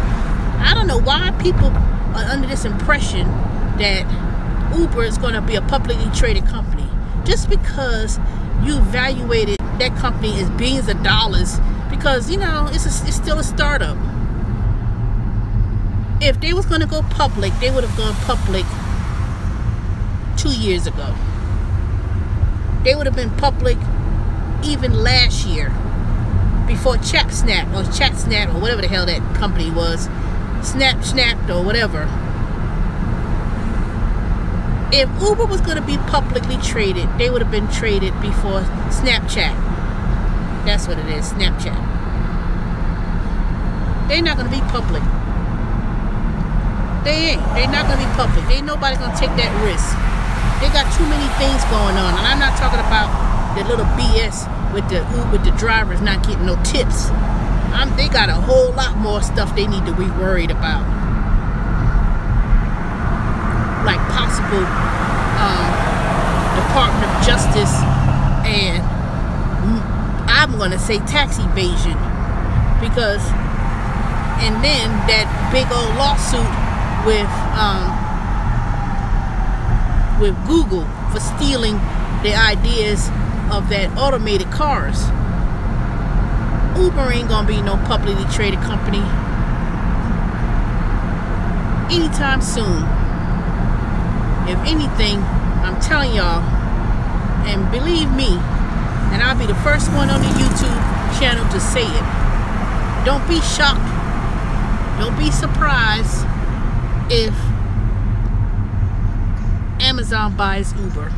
I don't know why people are under this impression that Uber is going to be a publicly traded company. Just because you evaluated that company as billions of dollars, because, you know, it's still a startup. If they was going to go public, they would have gone public 2 years ago. They would have been public even last year, before ChapSnap or whatever the hell that company was, Snapped or whatever. If Uber was going to be publicly traded, they would have been traded before Snapchat. That's what it is, Snapchat. They're not going to be public. They ain't. They're not going to be public. Ain't nobody going to take that risk. They got too many things going on. And I'm not talking about the little BS with the drivers not getting no tips. They got a whole lot more stuff they need to be worried about. Like possible Department of Justice and I'm gonna say tax evasion, because, and then that big old lawsuit with Google for stealing the ideas of that automated cars. Uber ain't gonna be no publicly traded company anytime soon. If anything, I'm telling y'all, and believe me, and I'll be the first one on the YouTube channel to say it, don't be shocked, don't be surprised if Amazon buys Uber.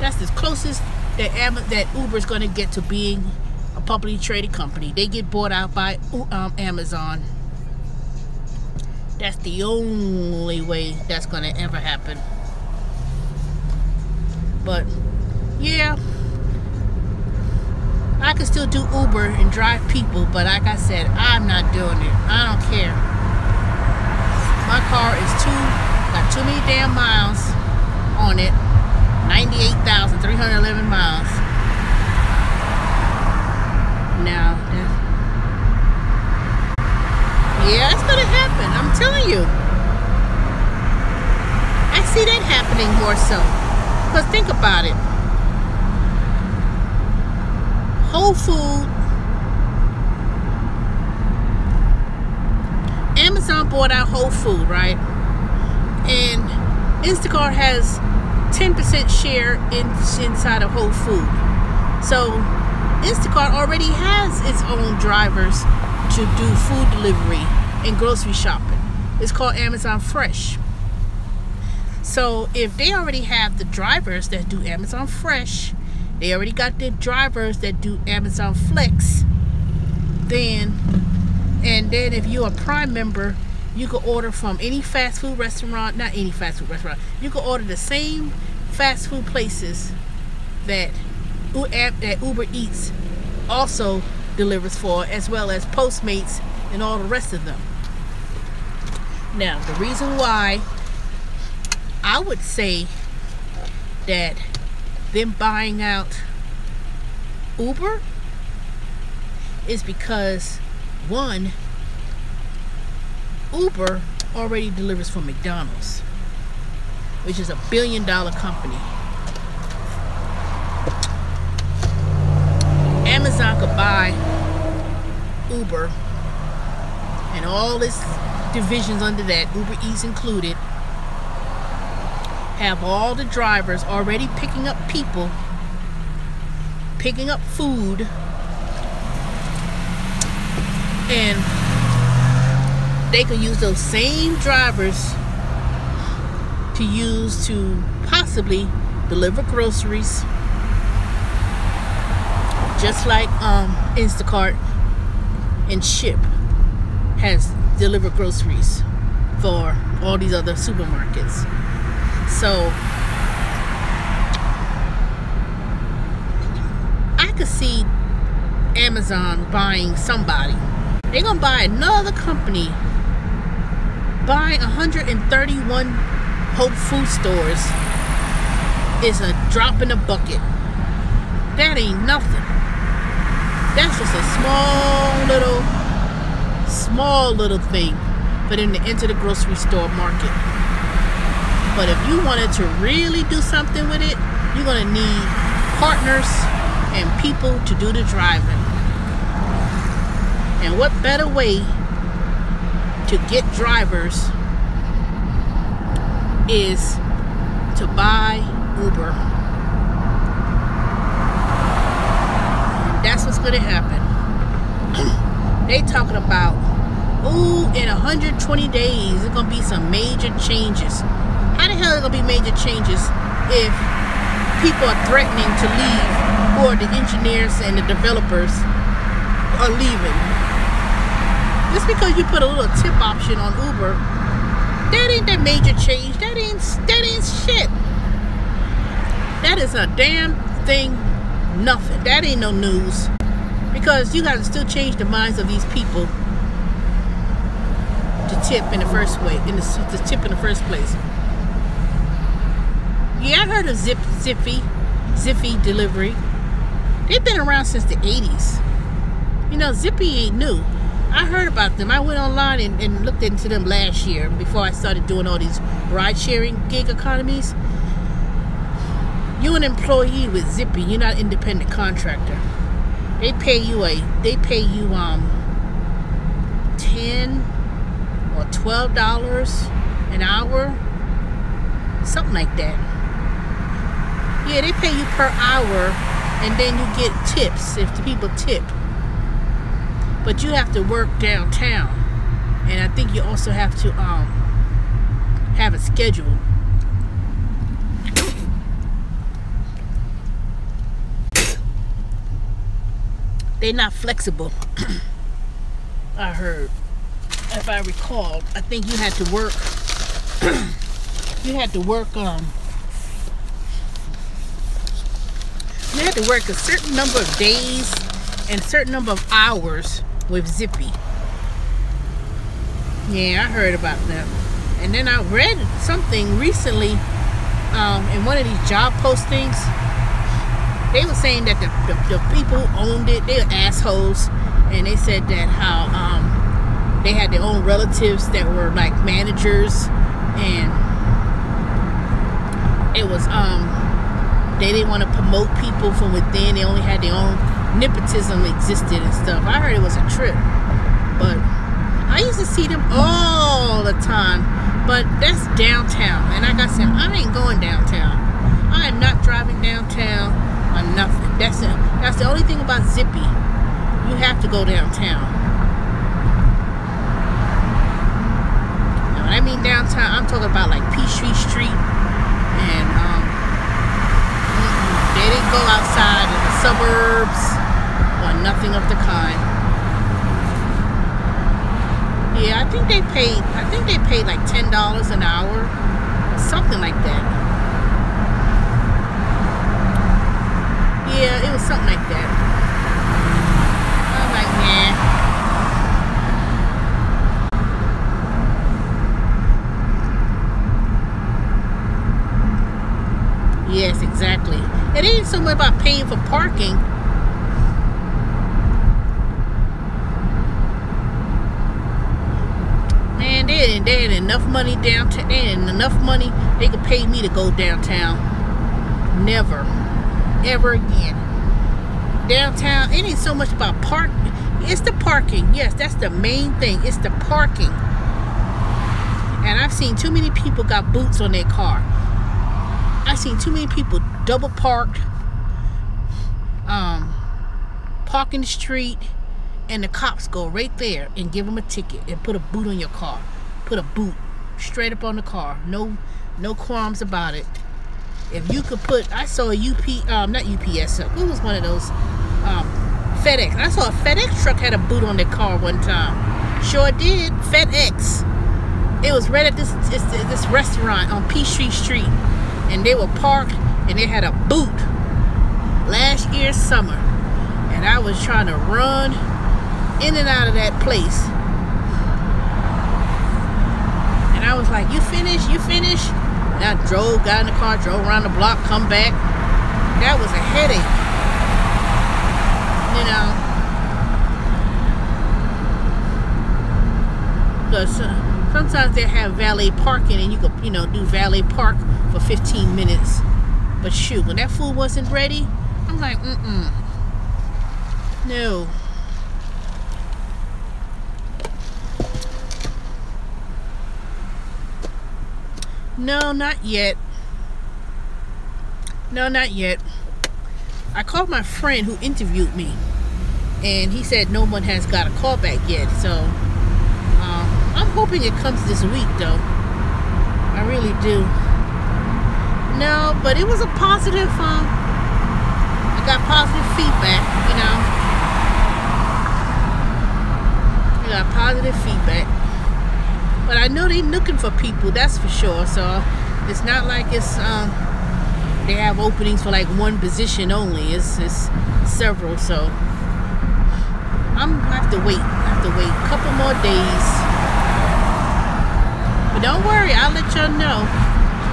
That's the closest that Uber's going to get to being a publicly traded company. They get bought out by Amazon. That's the only way that's going to ever happen. But yeah, I can still do Uber and drive people, but like I said, I'm not doing it. I don't care. My car is got too many damn miles on it. 98,311 miles. Now, yeah, it's gonna happen. I'm telling you. I see that happening more so. Because think about it. Whole Foods, Amazon bought out Whole Foods, right? And Instacart has 10% share inside of Whole Foods. So Instacart already has its own drivers to do food delivery and grocery shopping. It's called Amazon Fresh. So if they already have the drivers that do Amazon Fresh, they already got the drivers that do Amazon Flex, then if you're a Prime member, you can order from any fast food restaurant, not any fast food restaurant, you can order the same fast food places that Uber Eats also delivers for, as well as Postmates and all the rest of them. Now, the reason why I would say that them buying out Uber is because, one, Uber already delivers for McDonald's, which is $1 billion company. Amazon could buy Uber and all its divisions under that, Uber Eats included, have all the drivers already picking up people, picking up food, and they could use those same drivers to use to possibly deliver groceries, just like Instacart and Ship has delivered groceries for all these other supermarkets. So I could see Amazon buying somebody. They're gonna buy another company. Buying 131 Whole Food stores is a drop in the bucket. That ain't nothing. That's just a small little thing for them to enter the grocery store market. But if you wanted to really do something with it, you're gonna need partners and people to do the driving. And what better way to get drivers is to buy Uber. And that's what's going to happen. They talking about, ooh, in 120 days, there's going to be some major changes. How the hell are there going to be major changes if people are threatening to leave, or the engineers and the developers are leaving? Just because you put a little tip option on Uber, that ain't that major change. That ain't shit. That is a damn thing, nothing. That ain't no news. Because you gotta still change the minds of these people to tip in the first way, to tip in the first place. Yeah, I heard of Zippy delivery. They've been around since the 80s. You know, Zippy ain't new. I heard about them. I went online and looked into them last year before I started doing all these ride-sharing gig economies. You're an employee with Zippy. You're not an independent contractor. They pay you $10 or $12 an hour, something like that. Yeah, they pay you per hour, and then you get tips if the people tip. But you have to work downtown, and I think you also have to have a schedule. They're not flexible. I heard, if I recall, I think you had to work. You had to work a certain number of days and a certain number of hours with Zippy. Yeah, I heard about them. And then I read something recently in one of these job postings. They were saying that the people who owned it, they were assholes, and they said that how they had their own relatives that were like managers, and it was they didn't want to promote people from within. They only had their own nepotism existed and stuff. I heard it was a trip, but I used to see them all the time. But that's downtown, and like I said, I ain't going downtown. I am not driving downtown or nothing. That's the only thing about Zippy. You have to go downtown. Now, when I mean downtown, I'm talking about like Peachtree Street, and they didn't go outside in the suburbs or nothing of the kind. Yeah, I think they paid like $10 an hour, something like that. Yeah, it was something like that. I'm like, nah. Yes, exactly. It ain't so much about paying for parking. Man, they had enough money downtown. They had enough money they could pay me to go downtown. Never. Ever again. Downtown, it ain't so much about parking. It's the parking. Yes, that's the main thing. It's the parking. And I've seen too many people got boots on their car. I've seen too many people double parked, park in the street, and the cops go right there and give them a ticket and put a boot on your car. Put a boot straight up on the car. No qualms about it. If you could put, I saw a not UPS, who was one of those, FedEx. I saw a FedEx truck had a boot on their car one time. Sure did. FedEx. It was right at this restaurant on Peachtree Street, and they were parked and they had a boot last year's summer, and I was trying to run in and out of that place, and I was like, you finished? And I got in the car, drove around the block, come back. That was a headache, you know. Because sometimes they have valet parking, and you could, do valet park for 15 minutes. But shoot, when that food wasn't ready, I'm like, no. No, not yet. No, not yet. I called my friend who interviewed me, and he said no one has got a call back yet. So I'm hoping it comes this week, though. I really do. No, but it was a positive. I got positive feedback. I got positive feedback. But I know they're looking for people, that's for sure. So it's not like it's they have openings for like one position only. It's several. So I have to wait. A couple more days. But don't worry, I'll let y'all know.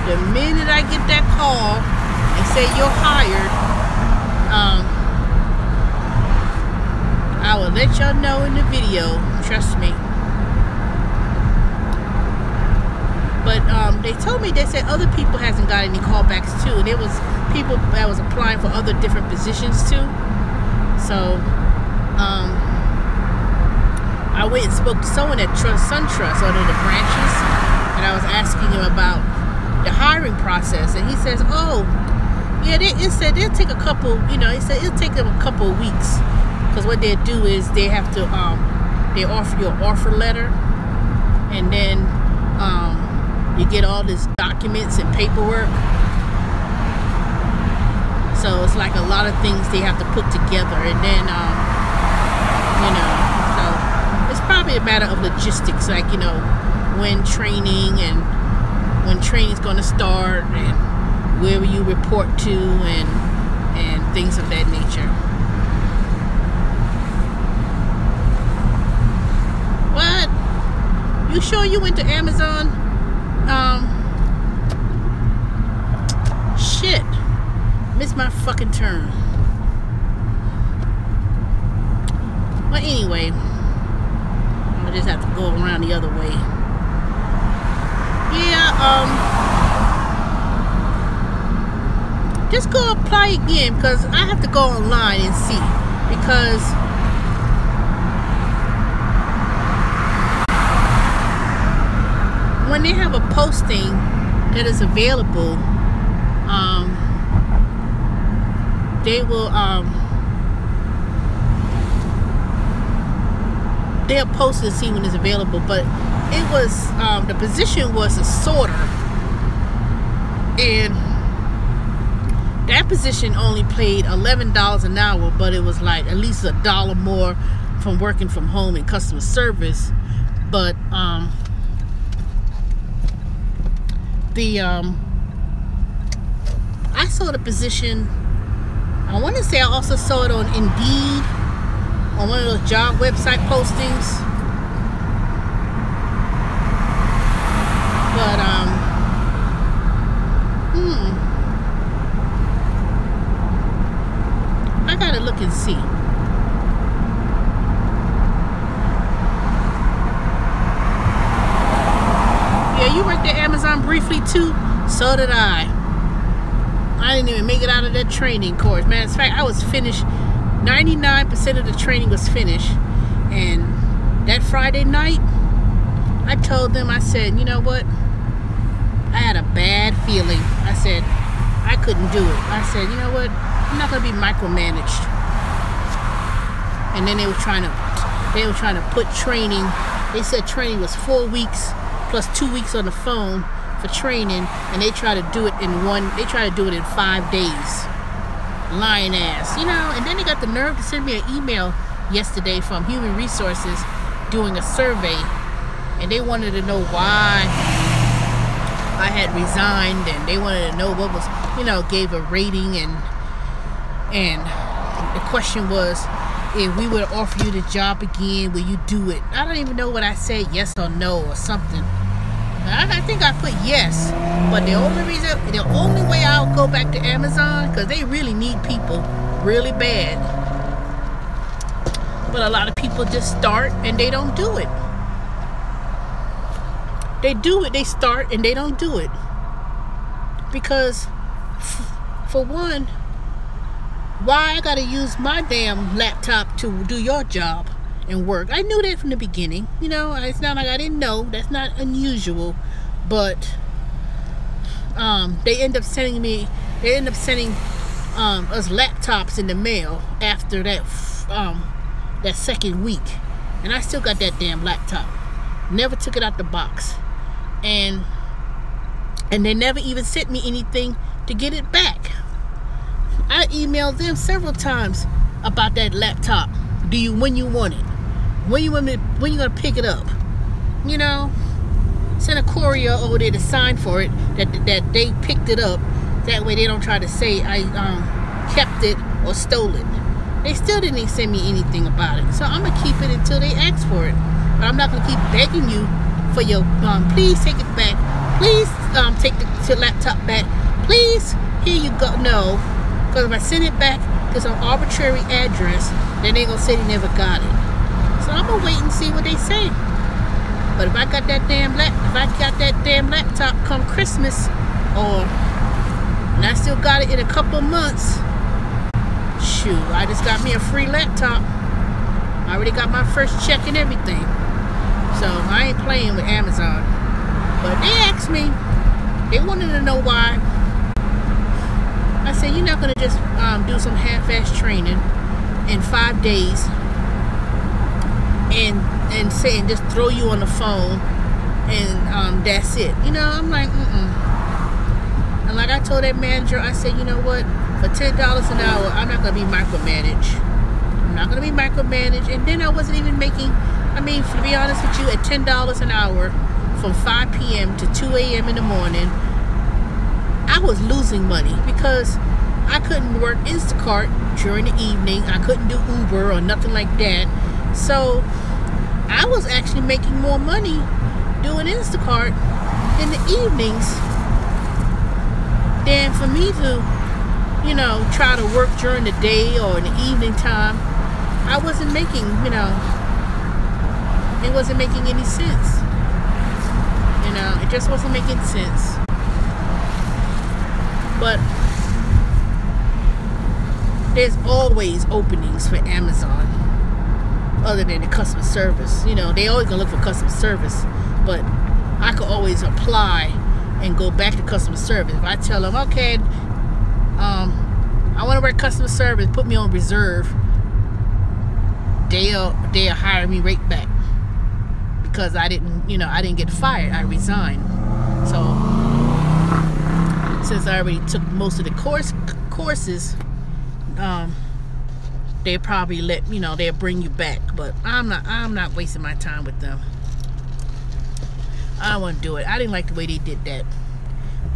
The minute I get that call and say you're hired, I'll let y'all know in the video. Trust me. But they told me, they said other people hasn't got any callbacks too, and there was people that was applying for other different positions too. So I went and spoke to someone at SunTrust, one of the branches, and I was asking him about the hiring process, and he says, oh yeah, it said they'll take a couple, you know, he said it'll take them a couple of weeks, because what they do is they have to they offer you an offer letter, and then you get all these documents and paperwork. So it's like a lot of things they have to put together, and then you know, so it's probably a matter of logistics, like, you know, when training and when training's going to start, and where will you report to, and things of that nature. What? You sure you went to Amazon? Shit. Missed my fucking turn. Well, anyway, I just have to go around the other way. Yeah, just go apply again, because I have to go online and see, because when they have a posting that is available, they will they'll post to see when it's available. But it was the position was a sorter, and that position only paid $11 an hour, but it was like at least $1 more from working from home and customer service. But I saw the position, I want to say I also saw it on Indeed, on one of those job website postings. But I gotta look and see. Yeah, you worked at Amazon briefly too? So did I. I didn't even make it out of that training course. Man, in fact, I was finished. 99% of the training was finished. And that Friday night, I told them, I said, you know what? I had a bad feeling. I said, I couldn't do it. I said, you know what? I'm not going to be micromanaged. And then they were trying to put training. They said training was 4 weeks plus 2 weeks on the phone for training, and they try to do it in 5 days. Lying ass, you know. And then they got the nerve to send me an email yesterday from Human Resources doing a survey, and they wanted to know why I had resigned, and they wanted to know what was, you know, gave a rating, and the question was, if we were to offer you the job again, will you do it? I don't even know what I said, yes or no or something. I think I put yes, but the only way I'll go back to Amazon, because they really need people really bad. But a lot of people just start and they don't do it. They do it, they start and they don't do it. Because, for one, why I gotta use my damn laptop to do your job and work? I knew that from the beginning. You know, it's not like I didn't know. That's not unusual. But they end up sending us laptops in the mail after that that second week, and I still got that damn laptop. Never took it out the box, and they never even sent me anything to get it back. I emailed them several times about that laptop. When you want it? When you gonna pick it up? You know, send a courier over there to sign for it that they picked it up. That way they don't try to say I kept it or stole it. They still didn't send me anything about it. So I'm gonna keep it until they ask for it. But I'm not gonna keep begging you for your please take it back. Please take the laptop back. Please, here you go. No, because if I send it back to some arbitrary address, then they're gonna say they never got it. So I'm gonna wait and see what they say. But if I got that damn laptop come Christmas, and I still got it in a couple of months, shoot, I just got me a free laptop. I already got my first check and everything. So I ain't playing with Amazon. But they asked me, they wanted to know why. I said, you're not gonna just do some half-ass training in 5 days and just throw you on the phone and that's it. You know, I'm like, And like I told that manager, I said, you know what? For $10 an hour, I'm not gonna be micromanaged. I'm not gonna be micromanaged. And then I wasn't even making, I mean, to be honest with you, at $10 an hour from 5 p.m. to 2 a.m. in the morning, I was losing money because I couldn't work Instacart during the evening. I couldn't do Uber or nothing like that. So I was actually making more money doing Instacart in the evenings than for me to, you know, try to work during the day or in the evening time. I wasn't making, you know, it wasn't making any sense. You know, it just wasn't making sense. But there's always openings for Amazon other than the customer service. You know, they always gonna look for customer service, but I could always apply and go back to customer service. If I tell them, okay, I want to work customer service, put me on reserve, they'll hire me right back because I didn't get fired. I resigned. So since I already took most of the courses, they probably they'll bring you back. But I'm not wasting my time with them. I don't want to do it. I didn't like the way they did that.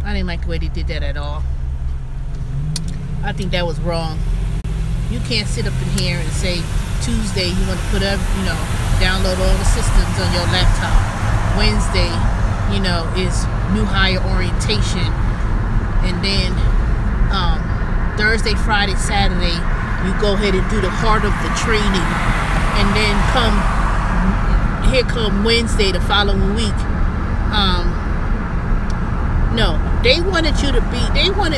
I didn't like the way they did that at all. I think that was wrong. You can't sit up in here and say Tuesday you want to put up, download all the systems on your laptop. Wednesday, is new hire orientation, and then Thursday, Friday, Saturday, you go ahead and do the heart of the training, and then come Wednesday the following week. No, they wanted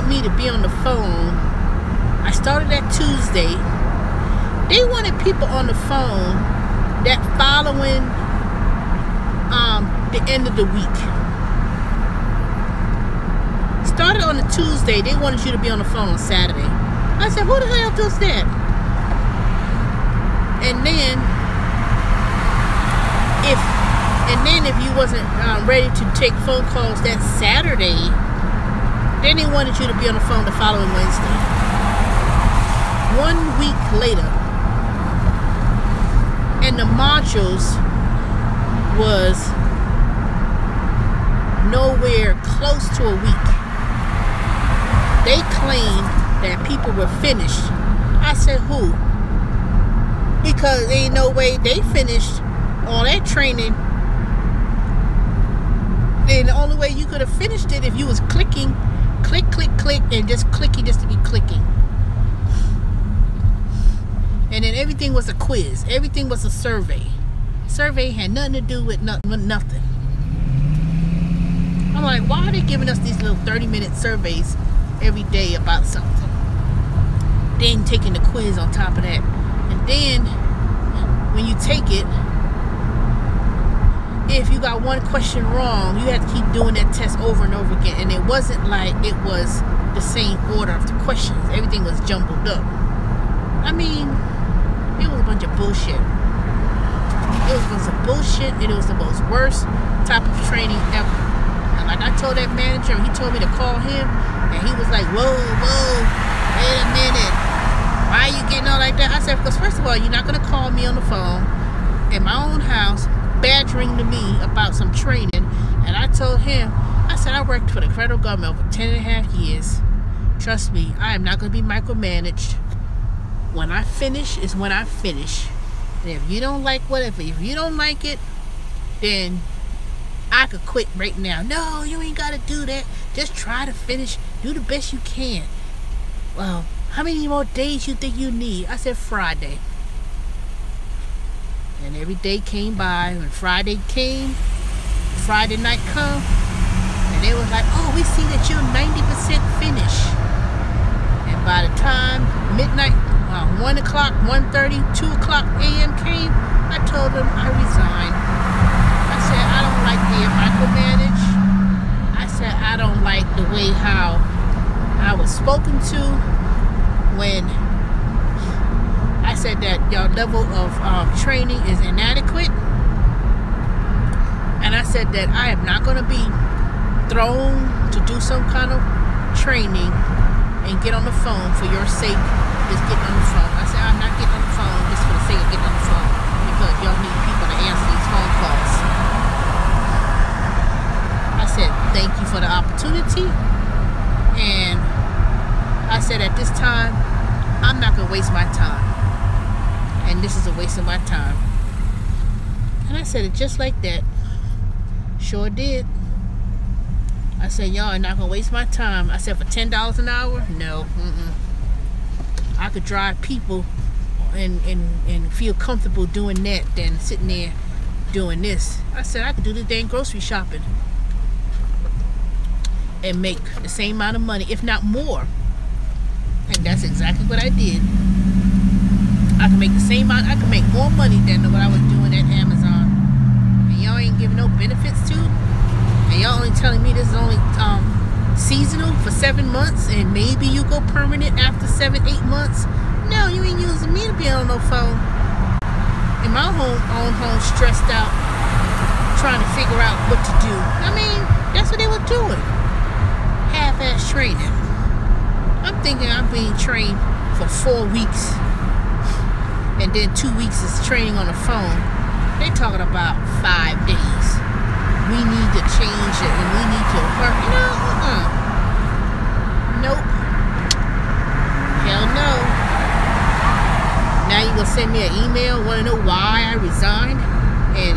me to be on the phone. I started that Tuesday. They wanted people on the phone that following the end of the week. Started on a Tuesday, they wanted you to be on the phone on Saturday. I said, who the hell does that? And then if you wasn't ready to take phone calls that Saturday, then they wanted you to be on the phone the following Wednesday. 1 week later, and the modules was nowhere close to a week. They claimed that people were finished. I said, who? Because ain't no way they finished all that training. And the only way you could have finished it if you was clicking, click, and just clicking just to be clicking. And then everything was a quiz. Everything was a survey. Survey had nothing to do with nothing. I'm like, why are they giving us these little 30-minute surveys every day about something? Then taking the quiz on top of that. And then when you take it, if you got one question wrong, you have to keep doing that test over and over again. And it wasn't like it was the same order of the questions. Everything was jumbled up. I mean, it was a bunch of bullshit. It was a bunch of bullshit, and it was the most worst type of training ever. And like I told that manager, he told me to call him, and he was like, whoa, wait a minute. Why are you getting all like that? I said, because first of all, you're not going to call me on the phone in my own house, badgering to me about some training. And I told him, I said, I worked for the federal government over 10.5 years. Trust me, I am not going to be micromanaged. When I finish is when I finish. And if you don't like whatever, if you don't like it, then I could quit right now. No, you ain't got to do that. Just try to finish. Do the best you can. Well, how many more days you think you need? I said Friday. And every day came by. When Friday came, Friday night come, and they was like, oh, we see that you're 90% finished. And by the time midnight, 1 o'clock, 1:30, 2 o'clock a.m. came, I told them I resigned. I said, I don't like being micromanaged. I said, I don't like the way how I was spoken to when I said that your level of training is inadequate. And I said that I am not going to be thrown to do some kind of training and get on the phone for your sake. Just getting on the phone. I said, I'm not getting on the phone just for the sake of getting on the phone, because y'all need people to answer these phone calls. I said, thank you for the opportunity. And I said, at this time, I'm not going to waste my time. And this is a waste of my time. And I said it just like that. Sure did. I said, y'all are not going to waste my time. I said, for $10 an hour? No. I could drive people and feel comfortable doing that than sitting there doing this. I said, I could do the dang grocery shopping and make the same amount of money, if not more. And that's exactly what I did. I can make the same amount. I can make more money than what I was doing at Amazon. And y'all ain't giving no benefits to. And y'all only telling me this is only seasonal for 7 months, and maybe you go permanent after 7-8 months. No, you ain't using me to be on no phone. In my own home, stressed out, trying to figure out what to do. I mean, that's what they were doing. Half-ass training. I'm thinking I'm being trained for 4 weeks, and then 2 weeks is training on the phone. They talking about 5 days. We need to change it, and we need to work. Nope. Hell no. Now you gonna send me an email, want to know why I resigned, and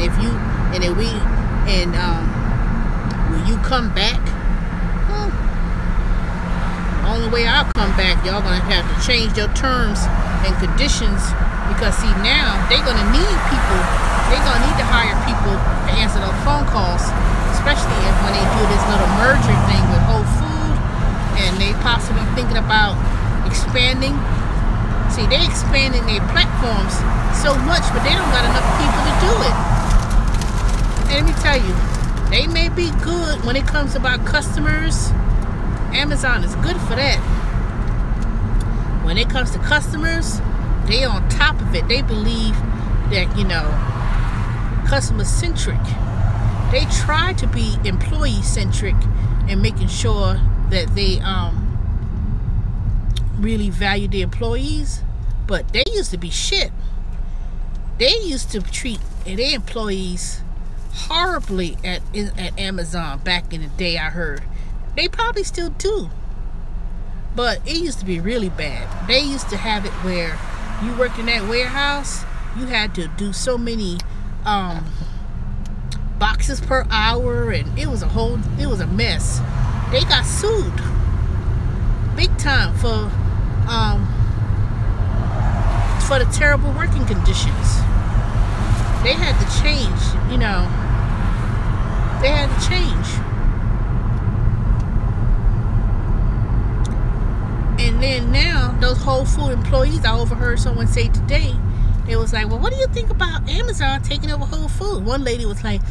will you come back? Only way I'll come back, y'all gonna have to change your terms and conditions, because see, now they're gonna need people. They're gonna need to hire people to answer those phone calls, especially when they do this little merger thing with Whole Food, and they possibly thinking about expanding. See, they expanding their platforms so much, but they don't got enough people to do it. And let me tell you, they may be good when it comes about customers. Amazon is good for that. When it comes to customers, they on top of it. They believe that, customer centric. They try to be employee centric and making sure that they really value the employees, but they used to be shit. They used to treat their employees horribly at Amazon back in the day. I heard they probably still do, but it used to be really bad. They used to have it where you worked in that warehouse, you had to do so many boxes per hour, and it was a mess. They got sued big time for the terrible working conditions. They had to change, they had to change. And then now, those Whole Food employees, I overheard someone say today, they was like, well, what do you think about Amazon taking over Whole Food? One lady was like,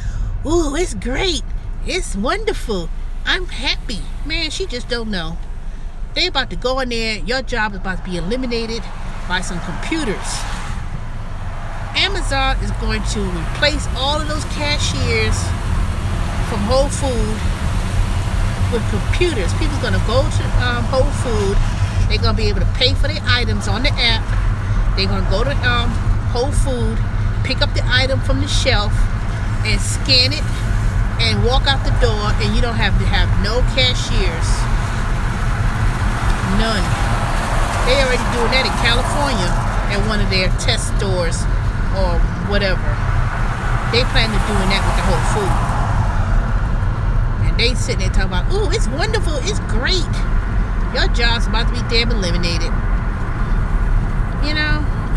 ooh, it's great. It's wonderful. I'm happy. Man, she just don't know. They about to go in there. Your job is about to be eliminated by some computers. Amazon is going to replace all of those cashiers from Whole Food with computers. People's going to go to Whole Food. They're going to be able to pay for their items on the app. They're going to go to Whole Food, pick up the item from the shelf, and scan it, and walk out the door, and you don't have to have no cashiers. None. They already doing that in California at one of their test stores or whatever. They plan on doing that with the Whole Food. And they sitting there talking about, ooh, it's wonderful, it's great. Your job's about to be damn eliminated.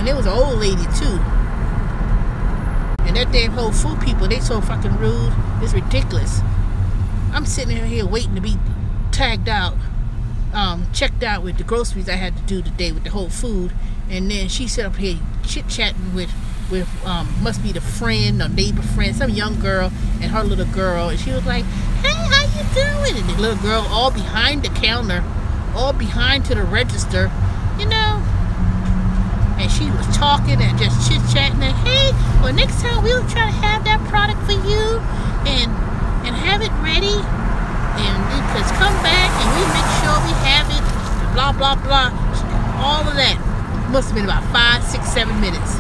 And it was an old lady too. And that damn Whole Food people, they so fucking rude. It's ridiculous. I'm sitting here waiting to be tagged out, checked out with the groceries I had to do today with the Whole Food, and then she sit up here chit-chatting with must be the friend or neighbor friend, some young girl and her little girl, and she was like, "Hey, how you doing?" And the little girl all behind the counter, all behind to the register, you know. And she was talking and just chit-chatting, and hey, well, next time we'll try to have that product for you and have it ready, and just come back and we make sure we have it, and blah blah blah. All of that must have been about 5, 6, 7 minutes.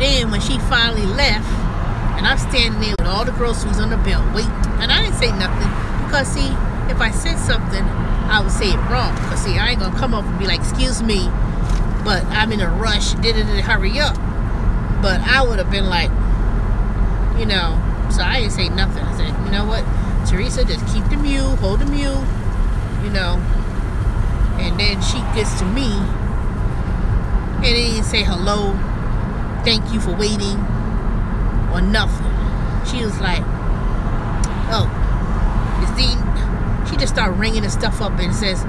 Then when she finally left, and I'm standing there with all the groceries on the belt, waiting, and I didn't say nothing, because see, if I said something, I would say it wrong. Because see, I ain't gonna come up and be like, "Excuse me, but I'm in a rush, hurry up." But I would have been like, you know, so I didn't say nothing. I said, "You know what, Teresa, just keep the mule, hold the mule, you know." And then she gets to me, and they didn't say hello, thank you for waiting, or nothing. She was like, "Oh, she just started ringing the stuff up and says,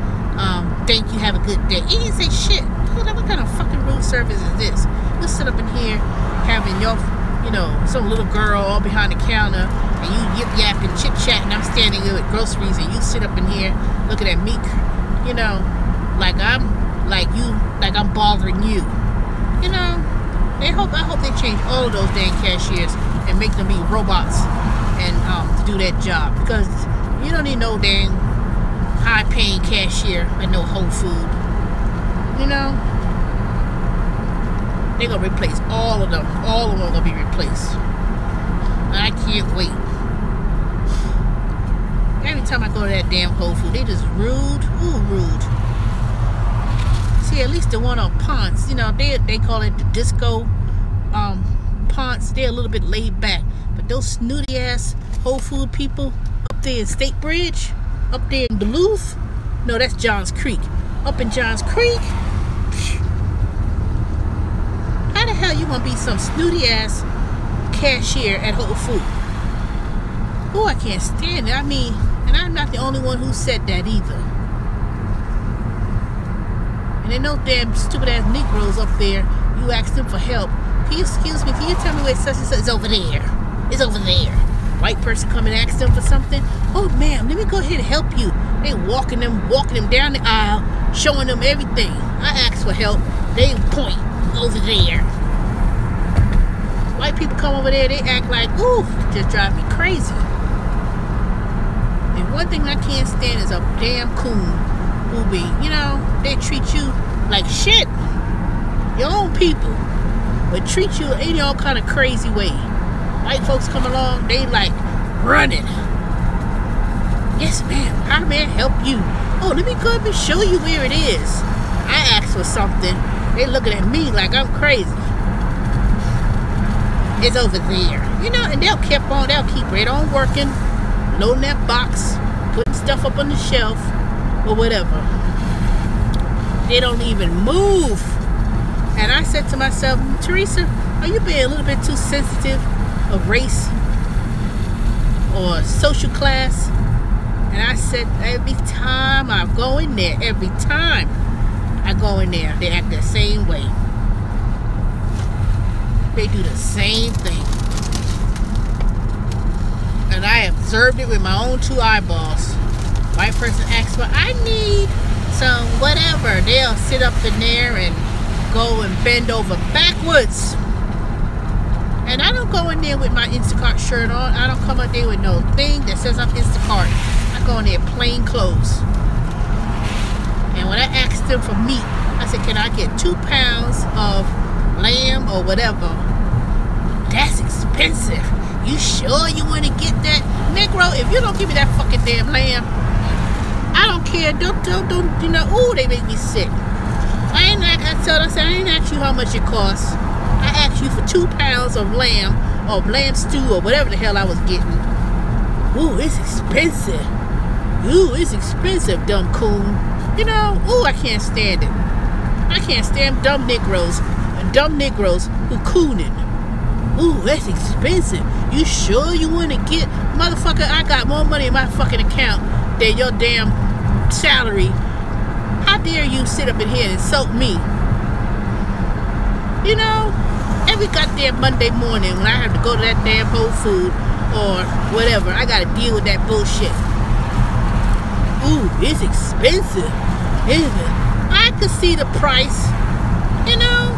thank you, have a good day." He didn't say shit. What kind of fucking rude service is this? You sit up in here having your, you know, some little girl all behind the counter, and you yip-yapping, chit-chatting. I'm standing here with groceries, and you sit up in here looking at me, you know, like I'm bothering you. You know, I hope they change all of those dang cashiers and make them be robots and to do that job, because you don't need no dang high-paying cashier at no Whole Food. You know, they're gonna replace all of them. All of them are gonna be replaced. And I can't wait. Every time I go to that damn Whole Food, they just rude. Ooh, rude. See, at least the one on Ponce, you know, they call it the disco Ponce. They're a little bit laid back. But those snooty ass Whole Food people up there in State Bridge, up there in Duluth, no, that's Johns Creek. Up in Johns Creek, how the hell you gonna be some snooty ass cashier at Whole Food? Oh, I can't stand it. I mean, and I'm not the only one who said that either. And then those damn stupid ass Negroes up there, you ask them for help. "Can you excuse me? Can you tell me where such and such is?" "Over there. It's over there." White person come and ask them for something. "Oh, ma'am, let me go ahead and help you." They walking them down the aisle, showing them everything. I ask for help. They point over there. White people come over there, they act like, ooh, just drive me crazy. And one thing I can't stand is a damn coon who be, you know, they treat you like shit. Your own people, but treat you in all kind of crazy way. White folks come along, they like running. "Yes, ma'am, how may I help you?" "Oh, let me go up and show you where it is." I ask for something, they looking at me like I'm crazy. "It's over there." You know, and they'll keep right on working, loading that box, putting stuff up on the shelf, or whatever. They don't even move. And I said to myself, "Teresa, are you being a little bit too sensitive of race or social class?" And I said, every time I go in there, they act the same way. They do the same thing. And I observed it with my own 2 eyeballs. White person asks for, "I need some whatever." They'll sit up in there and go and bend over backwards. And I don't go in there with my Instacart shirt on. I don't come up there with no thing that says I'm Instacart. I go in there plain clothes. And when I asked them for meat, I said, "Can I get 2 pounds of lamb or whatever?" "That's expensive." "You sure you want to get that?" "Negro, if you don't give me that fucking damn lamb, I don't care. Don't, you know, ooh, they make me sick. I said, I ain't asked you how much it costs. I asked you for 2 pounds of lamb or lamb stew or whatever the hell I was getting. Ooh, it's expensive. Ooh, it's expensive, dumb coon. You know, ooh, I can't stand it. I can't stand dumb Negroes who cooning. Ooh, that's expensive. You sure you want to get... Motherfucker, I got more money in my fucking account than your damn salary. How dare you sit up in here and insult me? You know, every goddamn Monday morning when I have to go to that damn Whole Food or whatever, I gotta deal with that bullshit. Ooh, it's expensive, isn't it? I could see the price. You know,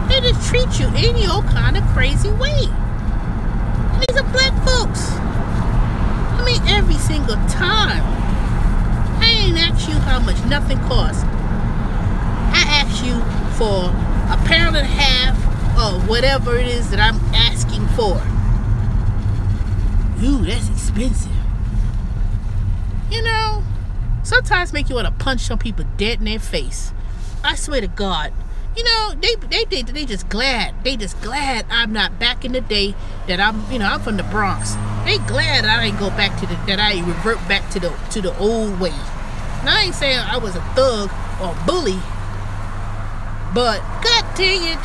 they just treat you any old kind of crazy way. And these are black folks. I mean, every single time. I ain't asked you how much nothing costs. I asked you for a pound and a half or whatever it is that I'm asking for. Ooh, that's expensive. You know, sometimes make you want to punch some people dead in their face. I swear to God. You know, they just glad. They just glad I'm not back in the day that I'm from the Bronx. They glad I ain't go back to that I revert back to the old way. Now I ain't saying I was a thug or a bully, but God dang it,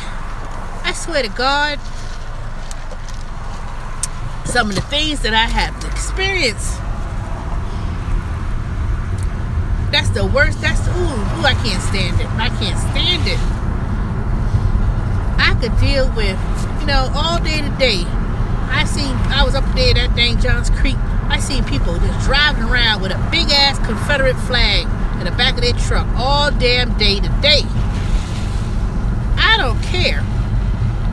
I swear to God, some of the things that I have experienced, that's the worst. Ooh, I can't stand it. I can't stand it. I could deal with, you know, all day today. I was up there at that dang Johns Creek. I seen people just driving around with a big ass Confederate flag in the back of their truck all damn day today. I don't care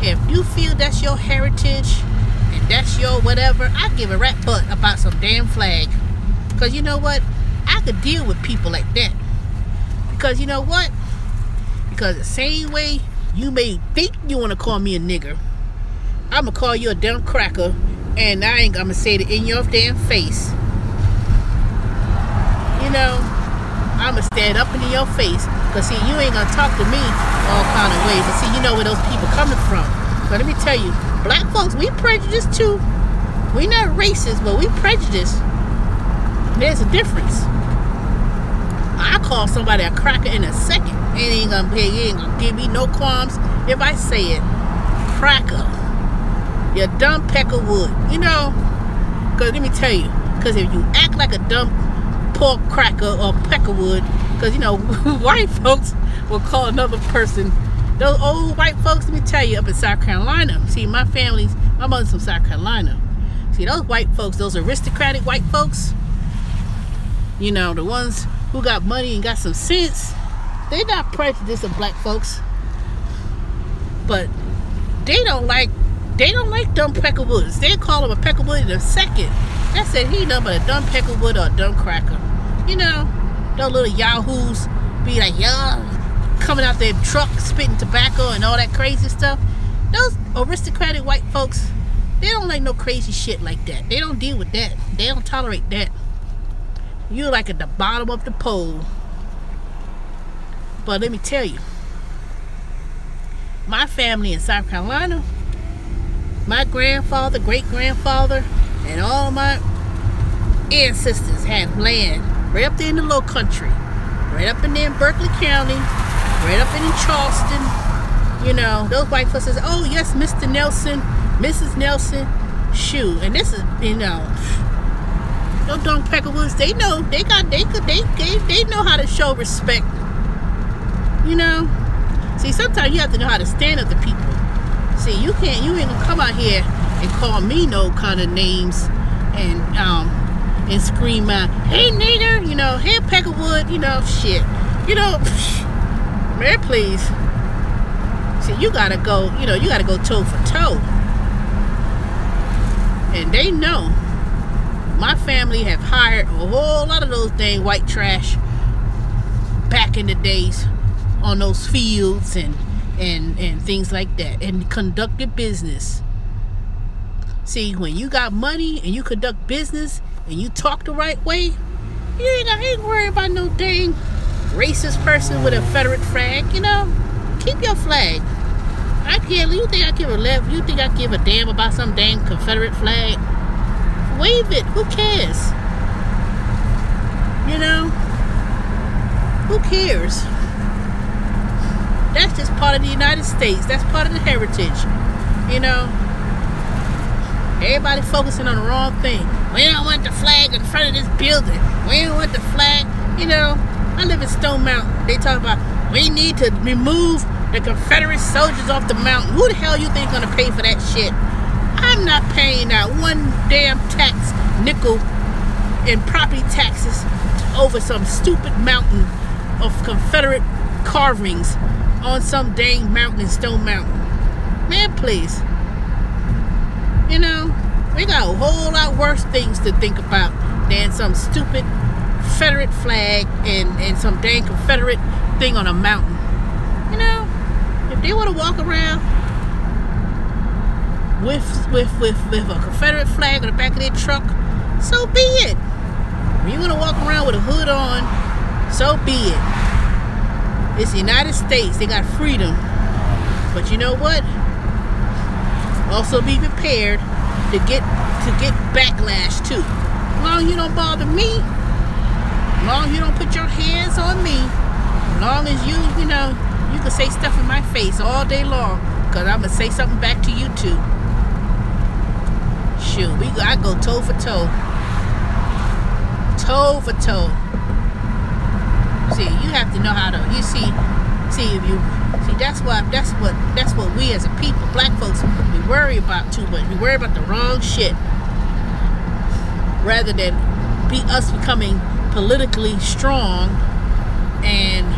if you feel that's your heritage and that's your whatever. I give a rat butt about some damn flag. Because you know what? I could deal with people like that. Because you know what? Because the same way you may think you want to call me a nigger, I'm going to call you a dumb cracker, and I'm going to say it in your damn face. You know, I'm going to stand up in your face, because see, you ain't going to talk to me all kind of ways, but see, you know where those people coming from. But let me tell you, black folks, we prejudiced too. We not racist, but we prejudiced. There's a difference. I call somebody a cracker in a second. He ain't gonna give me no qualms if I say it. Cracker. You dumb peck of wood. You know, because let me tell you, because if you act like a dumb pork cracker or peck of wood, because you know, white folks will call another person, those old white folks, let me tell you, up in South Carolina. See, my mother's from South Carolina. See, those white folks, those aristocratic white folks, you know, the ones who got money and got some sense, they not prejudiced of black folks, but they don't like dumb peckerwoods. They call him a peckerwood in a second. That said, he nothing but a dumb peckerwood or a dumb cracker. You know, those little yahoos be like, yeah, coming out their truck spitting tobacco and all that crazy stuff. Those aristocratic white folks, they don't like no crazy shit like that. They don't deal with that. They don't tolerate that. You're like at the bottom of the pole. But let me tell you, my family in South Carolina, my grandfather, great-grandfather, and all my ancestors had land right up there in the low country, right up in there in Berkeley County, right up in Charleston. You know, those white folks says, oh yes, Mr. Nelson, Mrs. Nelson, shoot. And this is, you know, those dumb peckerwoods, they know, they know how to show respect. You know, see, sometimes you have to know how to stand up to people. See, you ain't gonna come out here and call me no kind of names and scream out, hey nigger, you know, hey peckerwood, you know, shit, you know, man, please. See, you gotta go, you know, you gotta go toe for toe. And they know my family have hired a whole lot of those dang white trash back in the days on those fields and things like that, and conducted business. See, when you got money and you conduct business and you talk the right way, you ain't worried about no dang racist person with a Confederate flag. You know, keep your flag. I can't. You think I give a left? You think I give a damn about some dang Confederate flag? Wave it. Who cares? You know, who cares? That's just part of the United States. That's part of the heritage. You know, Everybody focusing on the wrong thing. We don't want the flag in front of this building. We don't want the flag. You know, I live in Stone Mountain. They talk about we need to remove the Confederate soldiers off the mountain. Who the hell you think gonna pay for that shit? I'm not paying that one damn tax nickel in property taxes over some stupid mountain of Confederate carvings on some dang mountain in Stone Mountain. Man, please. You know, we got a whole lot worse things to think about than some stupid Confederate flag and some dang Confederate thing on a mountain. You know, if they want to walk around with a Confederate flag on the back of their truck, so be it. If you want to walk around with a hood on, so be it. It's the United States. They got freedom. But you know what? Also be prepared to get backlash too. As long as you don't bother me, as long as you don't put your hands on me, as long as you know, you can say stuff in my face all day long, because I'm going to say something back to you too. Shoot, I go toe for toe. Toe for toe. See, you have to know how to, that's what we as a people, black folks, we worry about too much. We worry about the wrong shit. Rather than us becoming politically strong and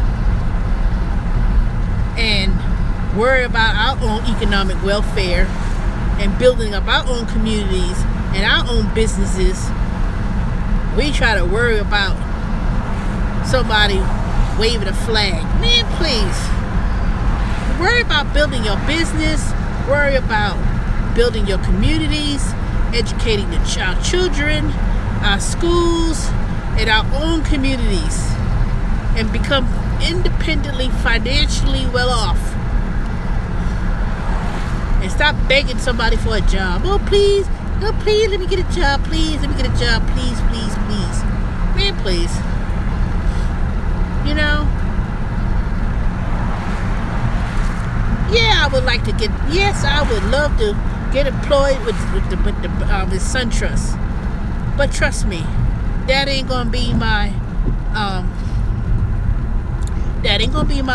worry about our own economic welfare and building up our own communities and our own businesses. We try to worry about somebody waving a flag. Man, please. Worry about building your business. Worry about building your communities, educating our children, our schools, and our own communities, and become independently, financially well off. And stop begging somebody for a job. Oh, please, let me get a job. Please, let me get a job. Please, please, please. Man, please. You know? Yeah, I would like to get, yes, I would love to get employed with SunTrust. But trust me, that ain't gonna be my,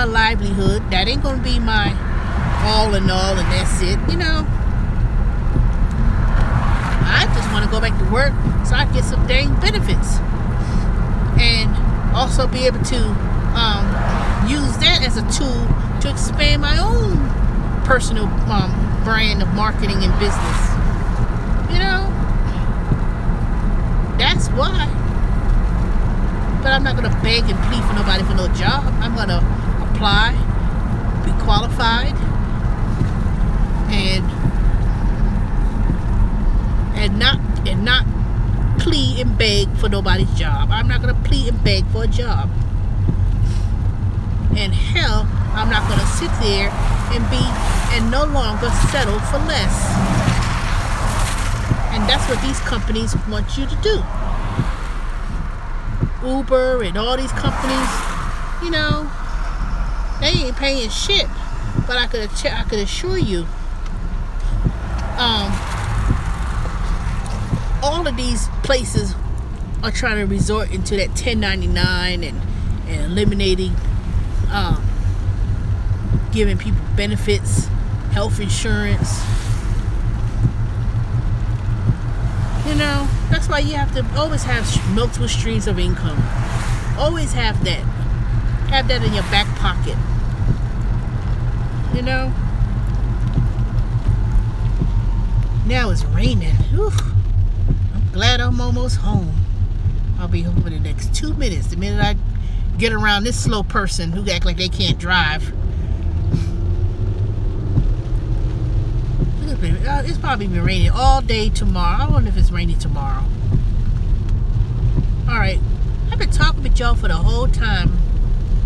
livelihood. That ain't gonna be my all in all, and that's it. You know, I just want to go back to work so I can get some dang benefits, and also be able to use that as a tool to expand my own personal brand of marketing and business. You know, that's why. But I'm not going to beg and plead for nobody for no job. I'm going to apply, be qualified, and not plead and beg for nobody's job. I'm not going to plead and beg for a job. And hell, I'm not going to sit there and no longer settle for less. And that's what these companies want you to do. Uber and all these companies, you know, they ain't paying shit. But I could assure you, all of these places are trying to resort into that 1099 and eliminating, giving people benefits, health insurance. You know, that's why you have to always have multiple streams of income. Always have that. Have that in your back pocket. You know? Now it's raining. Whew. I'm glad I'm almost home. I'll be home in the next 2 minutes. The minute I get around this slow person who act like they can't drive. It's probably been raining all day tomorrow. I wonder if it's raining tomorrow. Alright. I've been talking with y'all for the whole time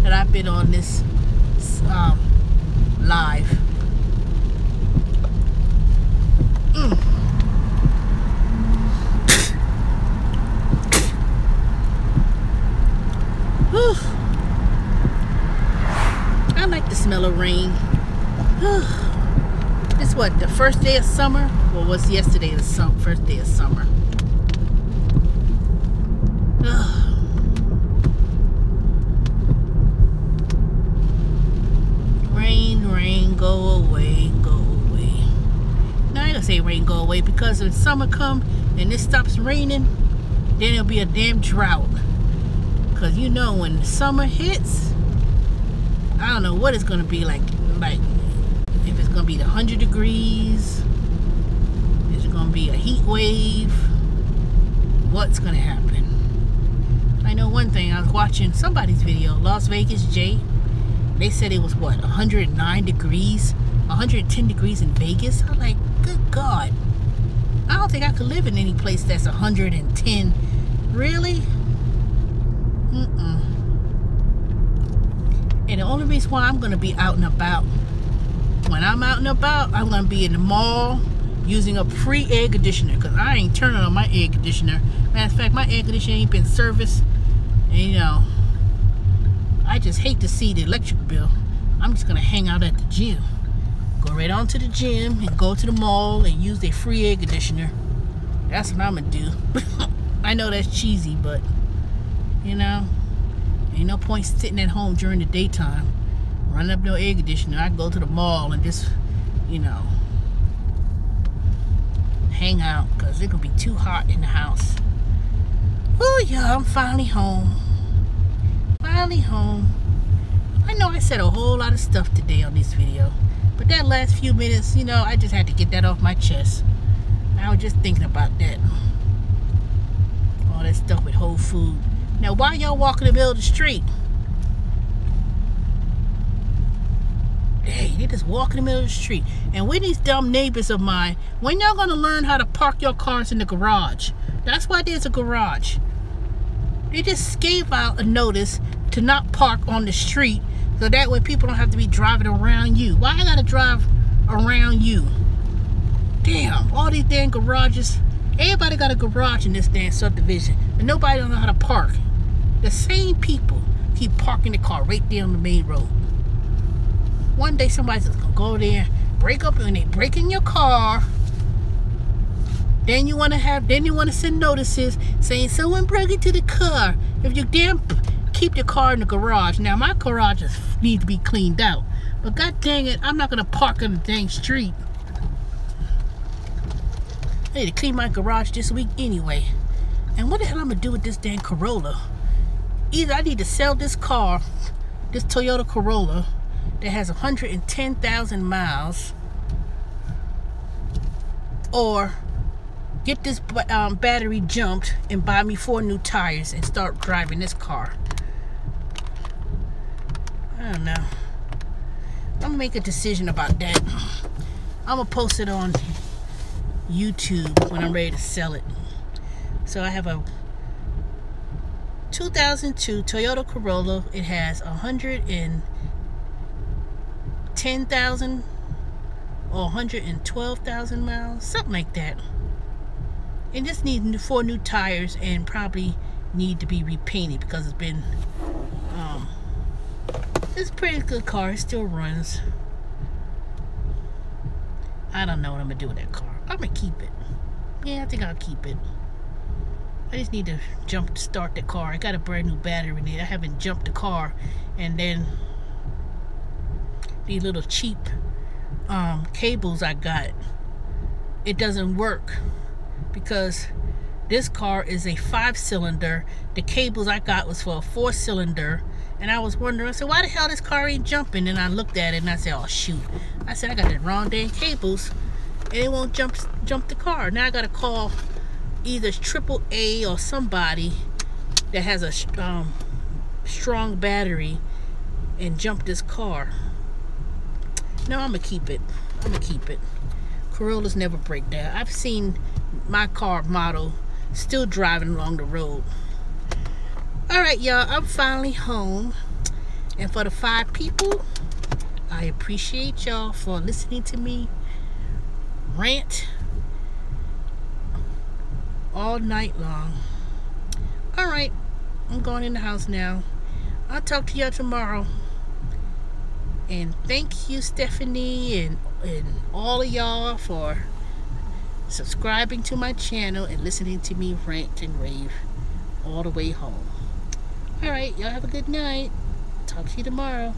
that I've been on this live. I like the smell of rain. It's what, the first day of summer? Or was yesterday the first day of summer? Ugh. Rain, rain, go away, go away. Now I ain't gonna say rain go away, because when summer come and it stops raining, then it'll be a damn drought. Cause you know when summer hits, I don't know what it's gonna be like if it's gonna be 100 degrees, is it gonna be a heat wave, what's gonna happen? I know one thing, I was watching somebody's video, Las Vegas Jay. They said it was what, 109 degrees, 110 degrees in Vegas. I'm like, good God, I don't think I could live in any place that's 110. Really? And the only reason why I'm going to be out and about, when I'm out and about, I'm going to be in the mall using a free air conditioner, because I ain't turning on my air conditioner. Matter of fact, my air conditioner ain't been serviced. And you know, I just hate to see the electric bill. I'm just going to hang out at the gym. Go right on to the gym and go to the mall and use their free air conditioner. That's what I'm going to do. I know that's cheesy, but you know, ain't no point sitting at home during the daytime running up no air conditioner. I go to the mall and just, you know, hang out, because it could be too hot in the house. Oh yeah, I'm finally home. Finally home. I know I said a whole lot of stuff today on this video, but that last few minutes, you know, I just had to get that off my chest. I was just thinking about that. All that stuff with Whole Foods. Now, why y'all walking in the middle of the street? Hey, they just walk in the middle of the street. And with these dumb neighbors of mine, when y'all gonna learn how to park your cars in the garage? That's why there's a garage. They just gave out a notice to not park on the street, so that way people don't have to be driving around you. Why I gotta drive around you? Damn, all these damn garages. Everybody got a garage in this damn subdivision, and nobody don't know how to park. The same people keep parking the car right there on the main road. One day somebody's just gonna go there, break up, and they break in your car. Then you wanna send notices saying someone broke into the car. If you damn keep the car in the garage. Now my garage needs to be cleaned out, but god dang it, I'm not gonna park on the dang street. I need to clean my garage this week anyway. And what the hell I'm gonna do with this dang Corolla? Either I need to sell this car, this Toyota Corolla that has 110,000 miles, or get this battery jumped and buy me 4 new tires and start driving this car. I don't know. I'm gonna make a decision about that. I'm gonna post it on YouTube when I'm ready to sell it. So I have a 2002 Toyota Corolla. It has 110,000 or 112,000 miles, something like that. It just needs 4 new tires and probably need to be repainted, because it's been it's a pretty good car. It still runs. I don't know what I'm gonna do with that car. I'm gonna keep it. Yeah, I think I'll keep it. I just need to start the car. I got a brand new battery in it. I haven't jumped the car, and then these little cheap cables I got, it doesn't work, because this car is a 5-cylinder. The cables I got was for a 4-cylinder, and I was wondering, I said, why the hell this car ain't jumping? And I looked at it and I said, oh shoot, I said I got the wrong dang cables and it won't jump the car. Now I gotta call either AAA or somebody that has a strong battery and jump this car. No, I'm gonna keep it. I'm gonna keep it. Corollas never break down. I've seen my car model still driving along the road. Alright y'all, I'm finally home. And for the 5 people, I appreciate y'all for listening to me rant all night long. Alright, I'm going in the house now. I'll talk to y'all tomorrow. And thank you, Stephanie, and all of y'all for subscribing to my channel and listening to me rant and rave all the way home. Alright, y'all have a good night. Talk to you tomorrow.